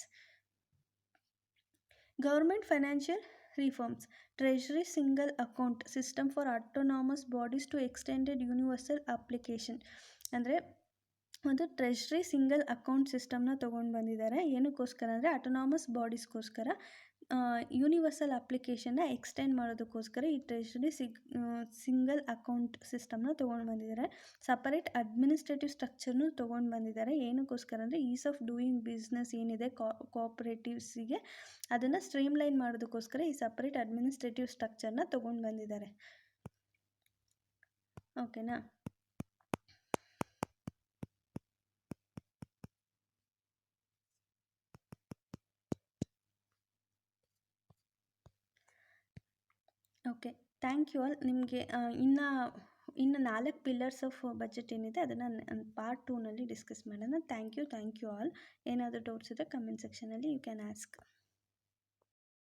Government financial reforms. Treasury single account system for autonomous bodies to extended universal application. ಅಂದರೆ ಒಂದು treasury single account ಸಿಸ್ಟಮ್ನ ತೊಗೊಂಡು ಬಂದಿದ್ದಾರೆ. ಏನಕ್ಕೋಸ್ಕರ ಅಂದರೆ autonomous ಬಾಡೀಸ್ಗೋಸ್ಕರ universal ಅಪ್ಲಿಕೇಶನ್ನ extend ಮಾಡೋದಕ್ಕೋಸ್ಕರ ಈ treasury single account ಸಿಸ್ಟಮ್ನ ತೊಗೊಂಡು ಬಂದಿದ್ದಾರೆ. ಸಪರೇಟ್ ಅಡ್ಮಿನಿಸ್ಟ್ರೇಟಿವ್ ಸ್ಟ್ರಕ್ಚರ್ನು ತೊಗೊಂಡು ಬಂದಿದ್ದಾರೆ. ಏನಕ್ಕೋಸ್ಕರ ಅಂದರೆ ಈಸ್ ಆಫ್ ಡೂಯಿಂಗ್ ಬಿಸ್ನೆಸ್ ಏನಿದೆ ಕೋಆಪ್ರೇಟಿವ್ಸಿಗೆ ಅದನ್ನು ಸ್ಟ್ರೀಮ್ಲೈನ್ ಮಾಡೋದಕ್ಕೋಸ್ಕರ ಈ ಸಪರೇಟ್ ಅಡ್ಮಿನಿಸ್ಟ್ರೇಟಿವ್ ಸ್ಟ್ರಕ್ಚರ್ನ ತೊಗೊಂಡು ಬಂದಿದ್ದಾರೆ. ಓಕೆನಾ? Okay, thank you all. ನಿಮಗೆ ಇನ್ನು 4 ಪಿಲ್ಲರ್ಸ್ ಆಫ್ ಬಜೆಟ್ ಏನಿದೆ ಅದನ್ನು ಪಾರ್ಟ್ 2ನಲ್ಲಿ ಡಿಸ್ಕಸ್ ಮಾಡೋಣ. Thank you all. ಏನಾದರೂ ಡೌಟ್ಸ್ ಇದ್ದರೆ ಕಮೆಂಟ್ ಸೆಕ್ಷನಲ್ಲಿ ಯು ಕ್ಯಾನ್ ಆಸ್ಕ್.